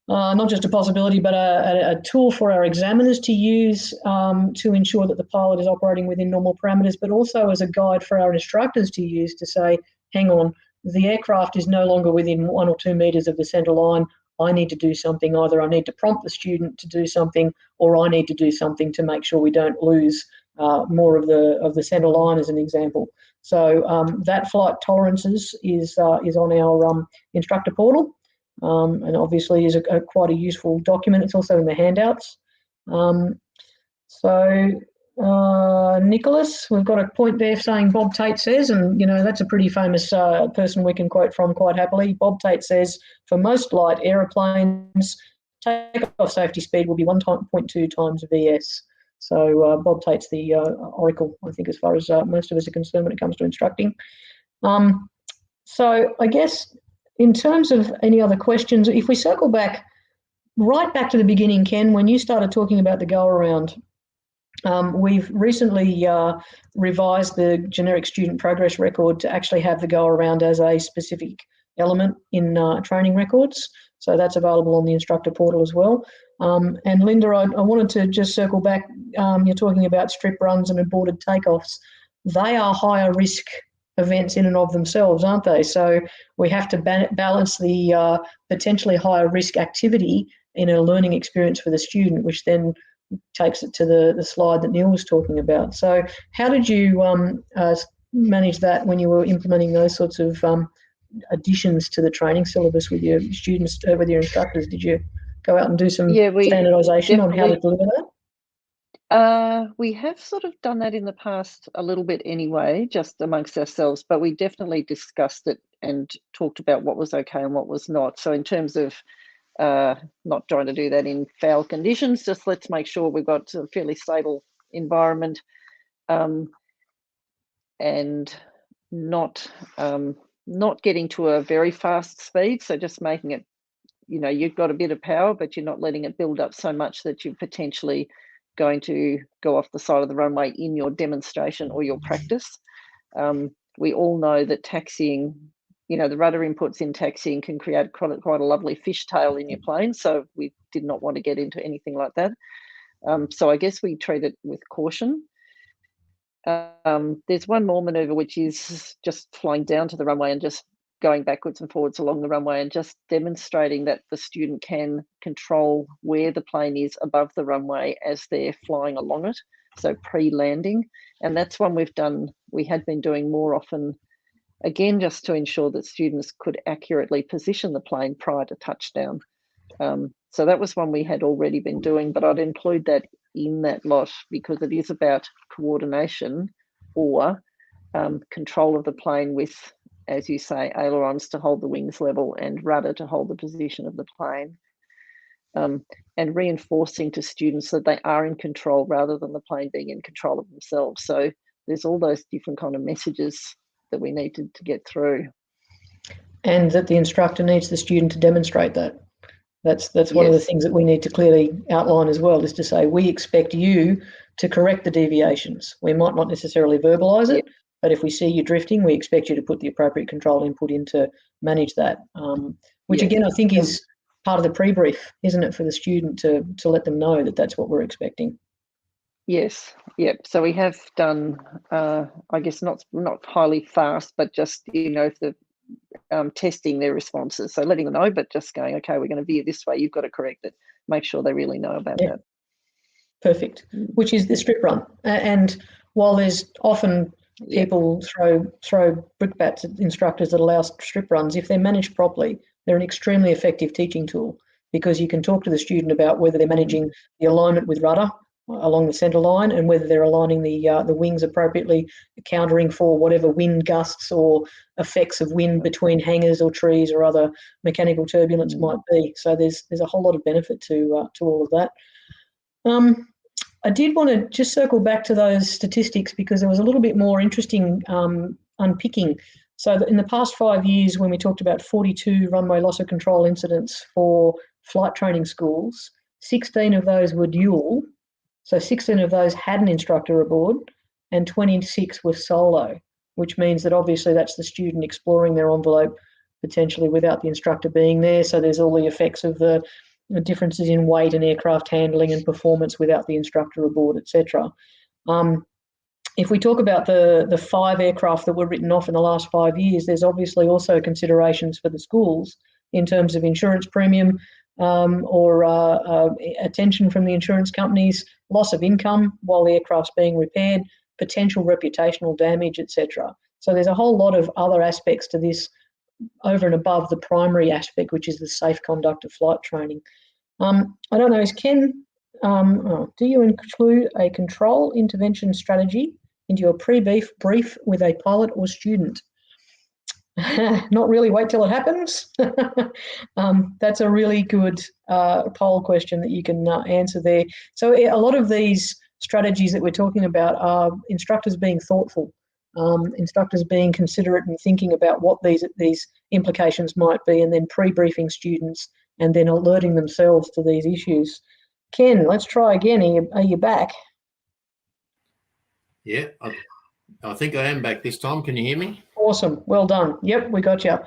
not just a possibility, but a tool for our examiners to use to ensure that the pilot is operating within normal parameters, but also as a guide for our instructors to use to say, hang on, the aircraft is no longer within 1 or 2 metres of the centre line. I need to do something. Either I need to prompt the student to do something, or I need to do something to make sure we don't lose more of the centre line, as an example. So that flight tolerances is on our instructor portal, and obviously is quite a useful document. It's also in the handouts. Nicholas, we've got a point there saying Bob Tate says, and that's a pretty famous person we can quote from quite happily. Bob Tate says, for most light aeroplanes, takeoff safety speed will be 1.2 times VS. So Bob Tate's the oracle, I think, as far as most of us are concerned when it comes to instructing. So I guess in terms of any other questions, if we circle back, right back to the beginning, Ken, when you started talking about the go-around, we've recently revised the generic student progress record to actually have the go-around as a specific element in training records. So that's available on the instructor portal as well. And Linda, I wanted to just circle back. You're talking about strip runs and aborted takeoffs. They are higher risk events in and of themselves, aren't they? So we have to balance the potentially higher risk activity in a learning experience for the student, which then takes it to the slide that Neil was talking about. So how did you manage that when you were implementing those sorts of additions to the training syllabus with your students, with your instructors? Did you go out and do some standardisation on how to deliver that? We have sort of done that in the past a little bit anyway, just amongst ourselves, but we definitely discussed it and talked about what was okay and what was not. So in terms of not trying to do that in foul conditions, just let's make sure we've got a fairly stable environment, and not getting to a very fast speed. So just making it, you've got a bit of power, but you're not letting it build up so much that you're potentially going to go off the side of the runway in your demonstration or your practice. We all know that taxiing, the rudder inputs in taxiing can create quite a lovely fishtail in your plane. So we did not want to get into anything like that. So I guess we treat it with caution. There's one more maneuver, which is just flying down to the runway and just going backwards and forwards along the runway and just demonstrating that the student can control where the plane is above the runway as they're flying along it, so pre-landing. And that's one we had been doing more often, again, just to ensure that students could accurately position the plane prior to touchdown. So that was one we had already been doing, but I'd include that in that lot because it is about coordination or control of the plane with, as you say, ailerons to hold the wings level and rudder to hold the position of the plane, and reinforcing to students that they are in control rather than the plane being in control of themselves. So there's all those different kind of messages that we need to get through. And that the instructor needs the student to demonstrate that. That's one of the things that we need to clearly outline as well, is to say, we expect you to correct the deviations. We might not necessarily verbalise it, but if we see you drifting, we expect you to put the appropriate control input in to manage that, which again, I think is part of the pre-brief, isn't it, for the student to let them know that that's what we're expecting. Yes, yep. So we have done, I guess not highly fast, but just, if the testing their responses. So letting them know, but just going, okay, we're going to veer this way, you've got to correct it. Make sure they really know about that. Perfect. Which is the strip run. And while there's often people throw brickbats at instructors that allow strip runs, if they're managed properly, they're an extremely effective teaching tool, because you can talk to the student about whether they're managing the alignment with rudder along the centre line, and whether they're aligning the wings appropriately, countering for whatever wind gusts or effects of wind between hangars or trees or other mechanical turbulence might be. So there's a whole lot of benefit to all of that. I did want to just circle back to those statistics, because there was a little bit more interesting unpicking. So in the past 5 years, when we talked about 42 runway loss of control incidents for flight training schools, 16 of those were dual. So 16 of those had an instructor aboard, and 26 were solo, which means that obviously that's the student exploring their envelope potentially without the instructor being there. So there's all the effects of the differences in weight and aircraft handling and performance without the instructor aboard, etc. If we talk about the 5 aircraft that were written off in the last 5 years, there's obviously also considerations for the schools in terms of insurance premium, or attention from the insurance companies, loss of income while the aircraft's being repaired, potential reputational damage, etc. So there's a whole lot of other aspects to this over and above the primary aspect, which is the safe conduct of flight training. I don't know, is Ken, do you include a control intervention strategy into your pre-brief with a pilot or student? Not really, wait till it happens. That's a really good poll question that you can answer there. So a lot of these strategies that we're talking about are instructors being thoughtful, instructors being considerate and thinking about what these implications might be, and then pre-briefing students and then alerting themselves to these issues. Ken, let's try again. Are you back? Yeah, I think I am back this time. Can you hear me? Awesome. Well done. Yep, we got you.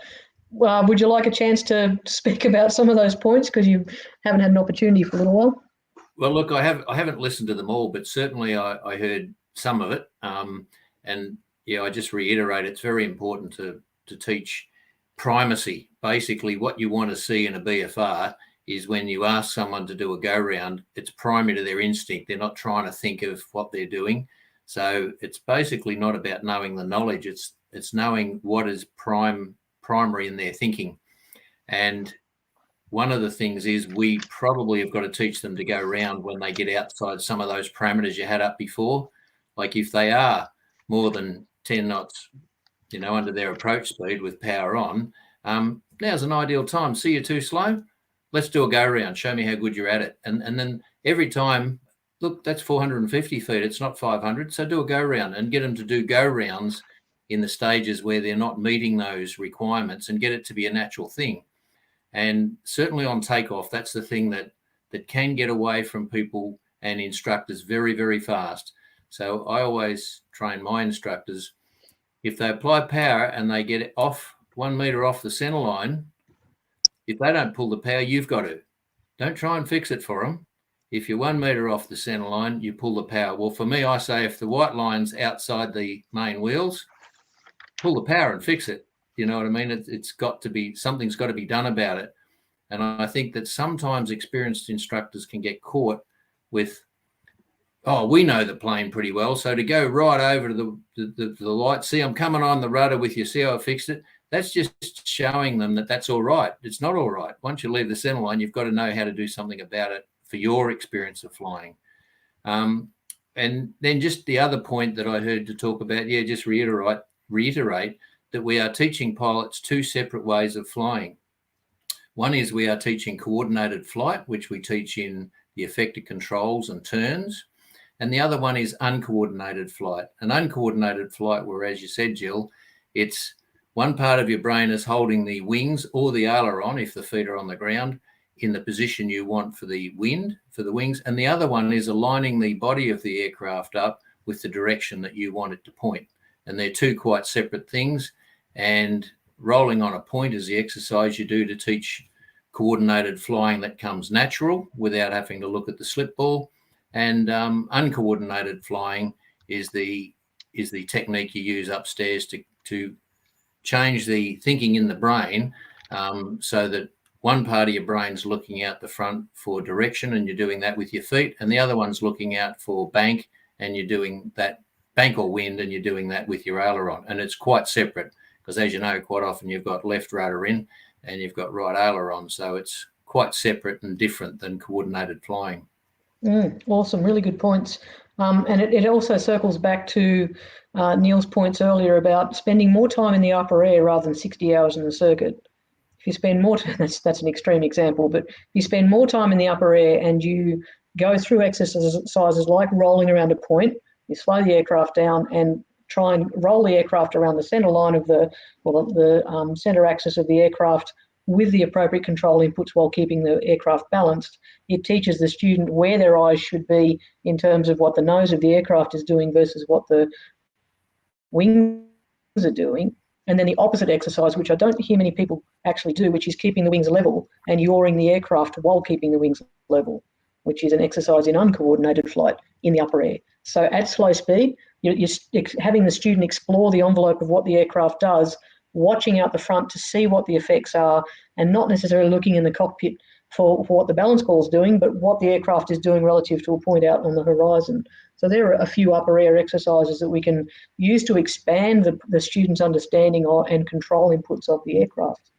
Would you like a chance to speak about some of those points, because you haven't had an opportunity for a little while? Well, look, I haven't listened to them all, but certainly I heard some of it. And yeah, I just reiterate, it's very important to teach primacy. Basically, what you want to see in a BFR is when you ask someone to do a go-round, it's primary to their instinct. They're not trying to think of what they're doing. So it's basically not about knowing the knowledge. It's knowing what is primary in their thinking. And one of the things is we probably have got to teach them to go round when they get outside some of those parameters you had up before. Like if they are more than 10 knots, under their approach speed with power on, now's an ideal time. See, you're too slow? Let's do a go round. Show me how good you're at it. And then every time, look, that's 450 feet. It's not 500. So do a go round and get them to do go rounds in the stages where they're not meeting those requirements, and get it to be a natural thing. And certainly on takeoff, that's the thing that can get away from people and instructors very, very fast. So I always train my instructors, if they apply power and they get off 1 metre off the centre line, if they don't pull the power, you've got to. Don't try and fix it for them. If you're 1 metre off the centre line, you pull the power. Well, for me, I say if the white line's outside the main wheels, pull the power and fix it. You know what I mean? It's got to be, something's got to be done about it. And I think that sometimes experienced instructors can get caught with, oh, we know the plane pretty well, so to go right over to the light, see, I'm coming on the rudder with you, see how I fixed it? That's just showing them that that's all right. It's not all right. Once you leave the centre line, you've got to know how to do something about it for your experience of flying. And then just the other point that I heard to talk about, just reiterate that we are teaching pilots 2 separate ways of flying. One is we are teaching coordinated flight, which we teach in the effective controls and turns. And the other one is uncoordinated flight. An uncoordinated flight where, as you said, Jill, It's one part of your brain is holding the wings or the aileron, if the feet are on the ground, in the position you want for the wings. And the other one is aligning the body of the aircraft up with the direction that you want it to point. And they're two quite separate things. And rolling on a point is the exercise you do to teach coordinated flying that comes natural without having to look at the slip ball. And uncoordinated flying is the technique you use upstairs to change the thinking in the brain, so that one part of your brain's looking out the front for direction, and you're doing that with your feet, and the other one's looking out for bank, and you're doing that bank or wind, and you're doing that with your aileron. And it's quite separate because, as you know, quite often you've got left rudder in and you've got right aileron, so it's quite separate and different than coordinated flying. Awesome, really good points. And it also circles back to Neil's points earlier about spending more time in the upper air rather than 60 hours in the circuit. If you spend more time, that's an extreme example, but if you spend more time in the upper air and you go through exercises like rolling around a point, you slow the aircraft down and try and roll the aircraft around the center line of the center axis of the aircraft with the appropriate control inputs while keeping the aircraft balanced. It teaches the student where their eyes should be in terms of what the nose of the aircraft is doing versus what the wings are doing. And then the opposite exercise, which I don't hear many people actually do, which is keeping the wings level and yawing the aircraft while keeping the wings level, which is an exercise in uncoordinated flight in the upper air. So at slow speed, you're having the student explore the envelope of what the aircraft does, watching out the front to see what the effects are, and not necessarily looking in the cockpit for what the balance ball is doing, but what the aircraft is doing relative to a point out on the horizon. So there are a few upper air exercises that we can use to expand the student's understanding and control inputs of the aircraft.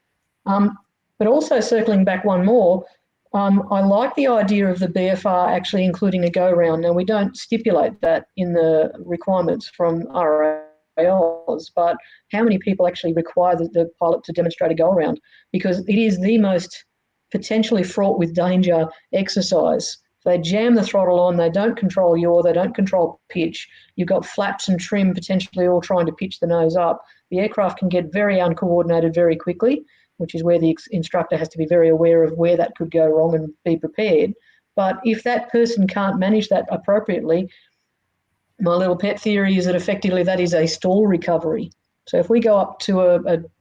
But also circling back one more, I like the idea of the BFR actually including a go-round. Now, we don't stipulate that in the requirements from RAOs, but how many people actually require the pilot to demonstrate a go-around? Because it is the most potentially fraught with danger exercise. If they jam the throttle on, they don't control yaw, they don't control pitch, you've got flaps and trim potentially all trying to pitch the nose up. The aircraft can get very uncoordinated very quickly, which is where the instructor has to be very aware of where that could go wrong and be prepared. But if that person can't manage that appropriately, my little pet theory is that effectively that is a stall recovery. So if we go up to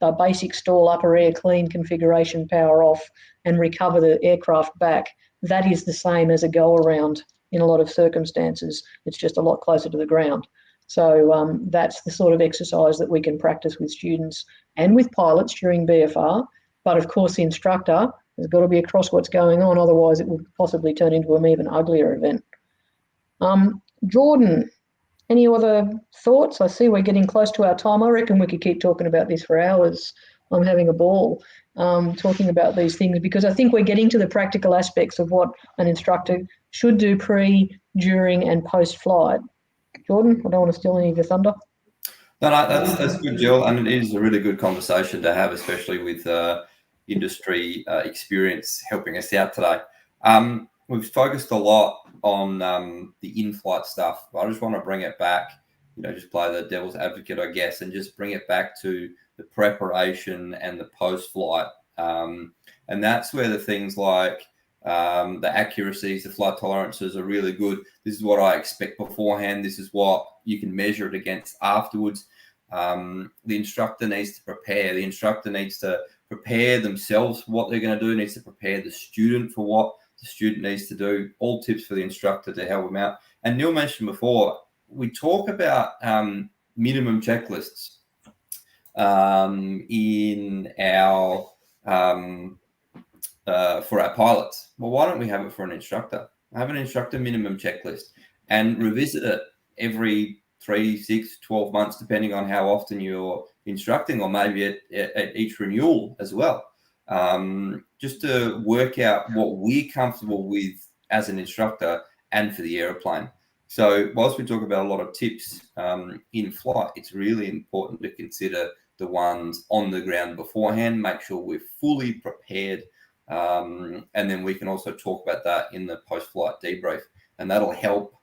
a basic stall, upper air, clean configuration, power off, and recover the aircraft back, that is the same as a go-around in a lot of circumstances. It's just a lot closer to the ground. So that's the sort of exercise that we can practice with students and with pilots during BFR. But of course, the instructor has got to be across what's going on, otherwise it will possibly turn into an even uglier event. Jordan, any other thoughts? I see we're getting close to our time. I reckon we could keep talking about this for hours. I'm having a ball talking about these things because I think we're getting to the practical aspects of what an instructor should do pre, during, and post-flight. Jordan, I don't want to steal any of your thunder. No, that's good, Jill, and it is a really good conversation to have, especially with industry experience helping us out today. We've focused a lot on the in-flight stuff, but I just want to bring it back, just play the devil's advocate, I guess, and just bring it back to the preparation and the post-flight. And that's where the things like the accuracies, the flight tolerances are really good. This is what I expect beforehand. This is what you can measure it against afterwards. The instructor needs to prepare. The instructor needs to prepare themselves for what they're going to do, needs to prepare the student for what the student needs to do. All tips for the instructor to help them out. And Neil mentioned before, we talk about minimum checklists in our for our pilots. Well, why don't we have it for an instructor? Have an instructor minimum checklist and revisit it every 3, 6, 12 months, depending on how often you're instructing, or maybe at each renewal as well. Just to work out what we're comfortable with as an instructor and for the aeroplane. So whilst we talk about a lot of tips in flight, it's really important to consider the ones on the ground beforehand, make sure we're fully prepared. And then we can also talk about that in the post-flight debrief, and that'll help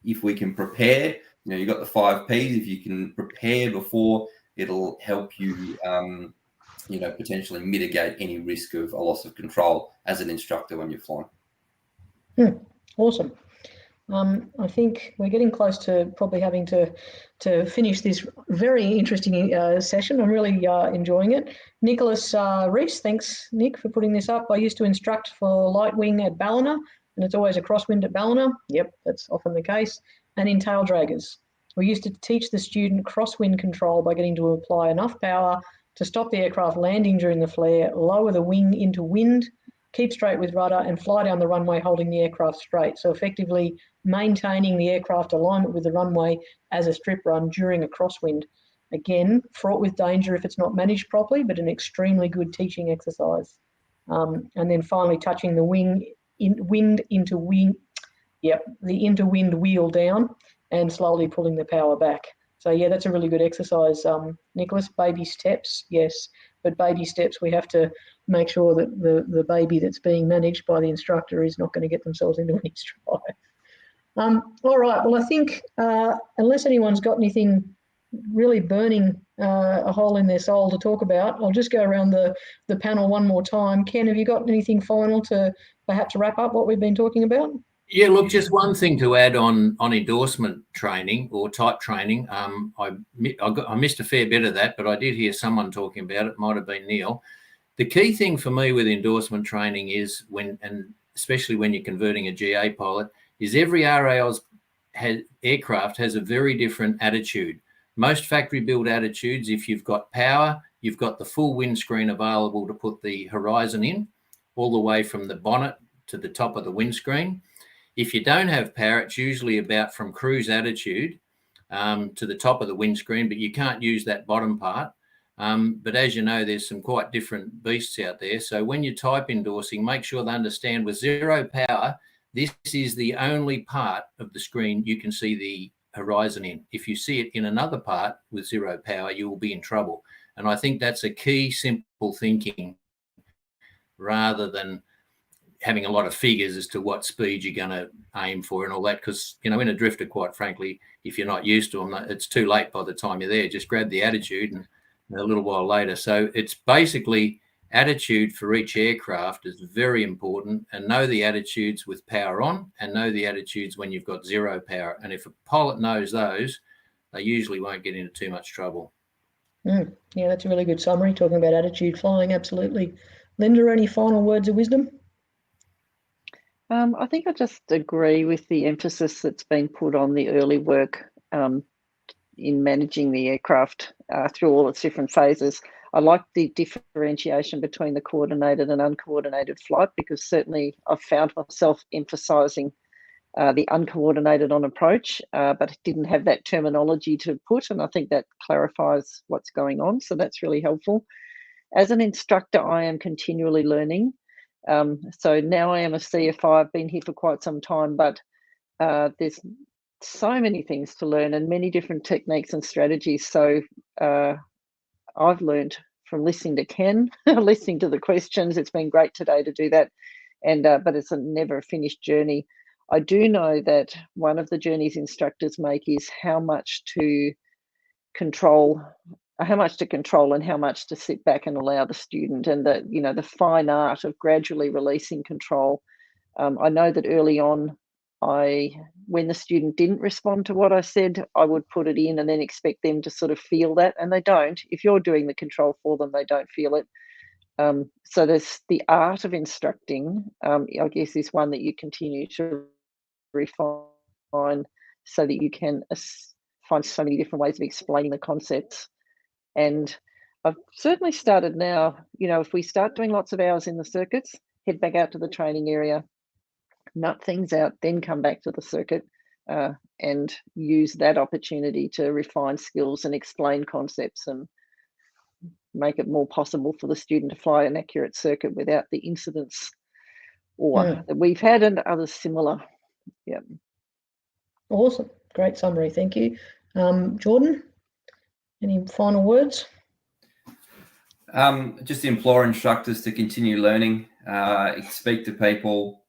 if we can prepare, you've got the 5 Ps. If you can prepare before, it'll help you, potentially mitigate any risk of a loss of control as an instructor when you're flying. Awesome. I think we're getting close to probably having to finish this very interesting session. I'm really enjoying it. Nicholas Reese, thanks, Nick, for putting this up. I used to instruct for light wing at Ballina, and it's always a crosswind at Ballina. Yep, that's often the case. And in tail draggers. We used to teach the student crosswind control by getting to apply enough power to stop the aircraft landing during the flare, lower the wing into wind, keep straight with rudder, and fly down the runway holding the aircraft straight. So effectively maintaining the aircraft alignment with the runway as a strip run during a crosswind. Again, fraught with danger if it's not managed properly, but an extremely good teaching exercise. And then finally touching the wind into wind wheel down and slowly pulling the power back. So yeah, that's a really good exercise, Nicholas. Baby steps, yes, but baby steps, we have to make sure that the baby that's being managed by the instructor is not going to get themselves into any strife. All right, well, I think unless anyone's got anything really burning a hole in their soul to talk about, I'll just go around the panel one more time. Ken, have you got anything final to perhaps wrap up what we've been talking about? Yeah, look, just one thing to add on endorsement training or type training. I missed a fair bit of that, but I did hear someone talking about it. Might have been Neil. The key thing for me with endorsement training is especially when you're converting a GA pilot, is every RAL's aircraft has a very different attitude. Most factory build attitudes, if you've got power, you've got the full windscreen available to put the horizon in, all the way from the bonnet to the top of the windscreen. If you don't have power, it's usually about from cruise attitude to the top of the windscreen, but you can't use that bottom part. But as you know, there's some quite different beasts out there. So when you type endorsing, make sure they understand with zero power, this is the only part of the screen you can see the horizon in. If you see it in another part with zero power, you will be in trouble. And I think that's a key, simple thinking rather than having a lot of figures as to what speed you're going to aim for and all that. Because, in a drifter, quite frankly, if you're not used to them, it's too late by the time you're there. Just grab the attitude and a little while later. So it's basically attitude for each aircraft is very important, and know the attitudes with power on and know the attitudes when you've got zero power. And if a pilot knows those, they usually won't get into too much trouble. Yeah, that's a really good summary, talking about attitude flying, absolutely. Linda, any final words of wisdom? I think I just agree with the emphasis that's been put on the early work in managing the aircraft through all its different phases. I like the differentiation between the coordinated and uncoordinated flight, because certainly I've found myself emphasising the uncoordinated on approach, but didn't have that terminology to put, and I think that clarifies what's going on, so that's really helpful. As an instructor, I am continually learning. So now I am a CFI. I've been here for quite some time, but there's so many things to learn and many different techniques and strategies. So I've learned from listening to Ken, listening to the questions. It's been great today to do that, and but it's a never finished journey. I do know that one of the journeys instructors make is how much to control and how much to sit back and allow the student, and the fine art of gradually releasing control. I know that early on, when the student didn't respond to what I said, I would put it in and then expect them to sort of feel that, and they don't. If you're doing the control for them, they don't feel it. So there's the art of instructing, I guess, is one that you continue to refine so that you can find so many different ways of explaining the concepts. And I've certainly started now, if we start doing lots of hours in the circuits, head back out to the training area, nut things out, then come back to the circuit and use that opportunity to refine skills and explain concepts and make it more possible for the student to fly an accurate circuit without the incidents that we've had and others similar. Yeah. Awesome. Great summary. Thank you. Jordan, any final words? Just implore instructors to continue learning, speak to people,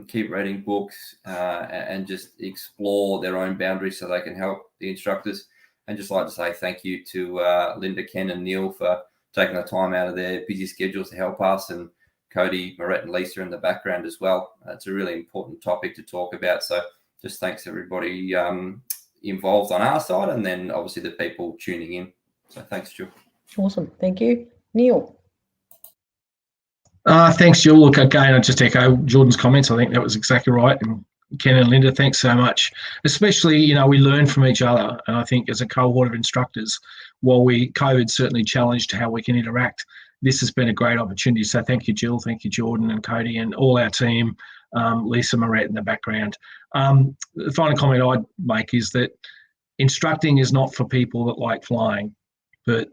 keep reading books, and just explore their own boundaries so they can help the instructors. And just like to say thank you to Linda, Ken and Neil for taking the time out of their busy schedules to help us, and Cody, Marette and Lisa in the background as well. It's a really important topic to talk about. So just thanks everybody involved on our side, and then obviously the people tuning in. So thanks, Jill. Awesome. Thank you. Neil. Thanks, Jill. Look, again, I just echo Jordan's comments. I think that was exactly right. And Ken and Linda, thanks so much. Especially, we learn from each other. And I think as a cohort of instructors, while COVID certainly challenged how we can interact, this has been a great opportunity. So thank you, Jill. Thank you, Jordan and Cody and all our team, Lisa, Marette in the background. The final comment I'd make is that instructing is not for people that like flying, but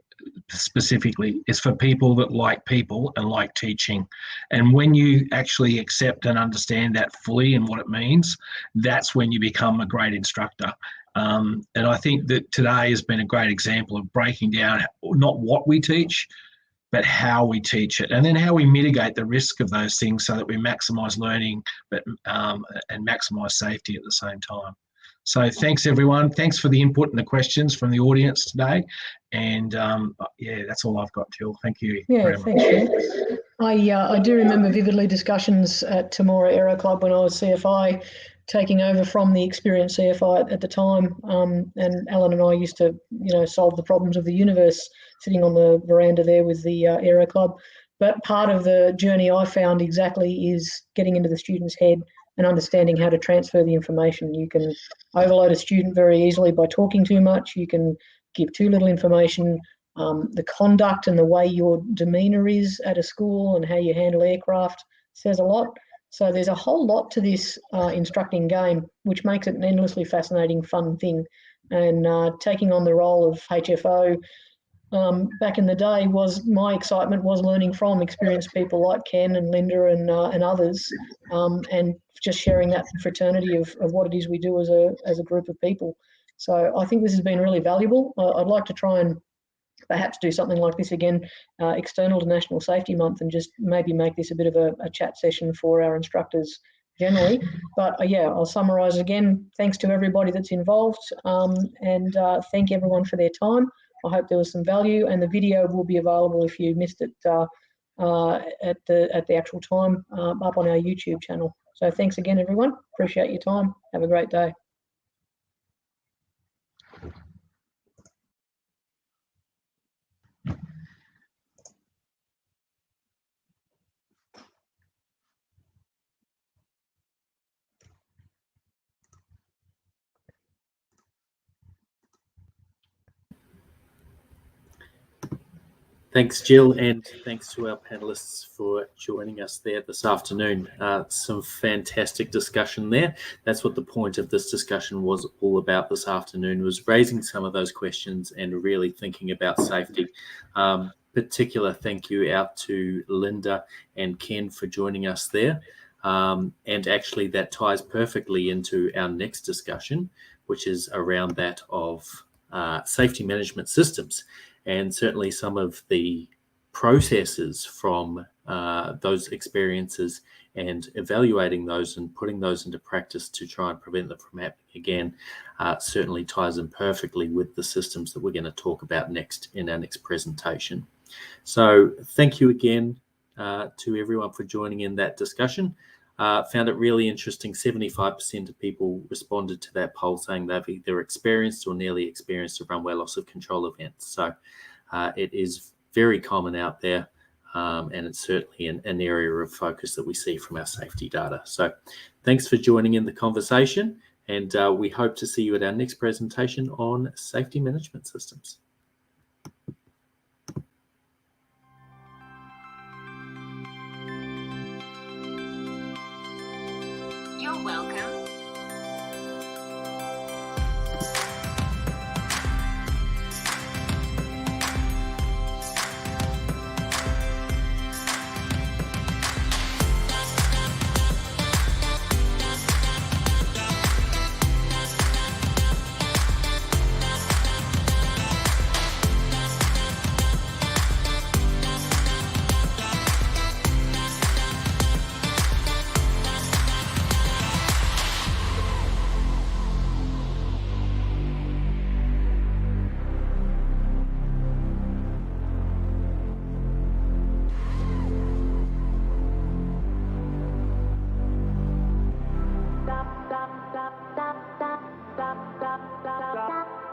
specifically is for people that like people and like teaching. And when you actually accept and understand that fully and what it means, that's when you become a great instructor. And I think that today has been a great example of breaking down not what we teach, but how we teach it, and then how we mitigate the risk of those things so that we maximize learning and maximize safety at the same time. So thanks, everyone. Thanks for the input and the questions from the audience today. And yeah, that's all I've got, Jill. Thank you. Yeah, thanks, Jill. I do remember vividly discussions at Temora Aero Club when I was CFI, taking over from the experienced CFI at the time. And Alan and I used to, solve the problems of the universe sitting on the veranda there with the Aero Club. But part of the journey I found exactly is getting into the student's head and understanding how to transfer the information. You can overload a student very easily by talking too much. You can give too little information. The conduct and the way your demeanour is at a school and how you handle aircraft says a lot. So there's a whole lot to this instructing game, which makes it an endlessly fascinating, fun thing. And taking on the role of HFO back in the day my excitement was learning from experienced people like Ken and Linda and others, and just sharing that fraternity of what it is we do as a group of people. So I think this has been really valuable. I'd like to try and perhaps do something like this again, external to National Safety Month, and just maybe make this a bit of a chat session for our instructors generally. But yeah, I'll summarise again. Thanks to everybody that's involved, and thank everyone for their time. I hope there was some value, and the video will be available if you missed it at the actual time up on our YouTube channel. So thanks again, everyone. Appreciate your time. Have a great day. Thanks, Jill, and thanks to our panelists for joining us there this afternoon. Some fantastic discussion there. That's what the point of this discussion was all about this afternoon, was raising some of those questions and really thinking about safety. Particular thank you out to Linda and Ken for joining us there. And actually that ties perfectly into our next discussion, which is around that of safety management systems. And certainly some of the processes from those experiences and evaluating those and putting those into practice to try and prevent them from happening again certainly ties in perfectly with the systems that we're going to talk about next in our next presentation. So thank you again to everyone for joining in that discussion. Found it really interesting. 75% of people responded to that poll saying they've either experienced or nearly experienced a runway loss of control event. So it is very common out there, and it's certainly an area of focus that we see from our safety data. So thanks for joining in the conversation, and we hope to see you at our next presentation on safety management systems. You're welcome. la la la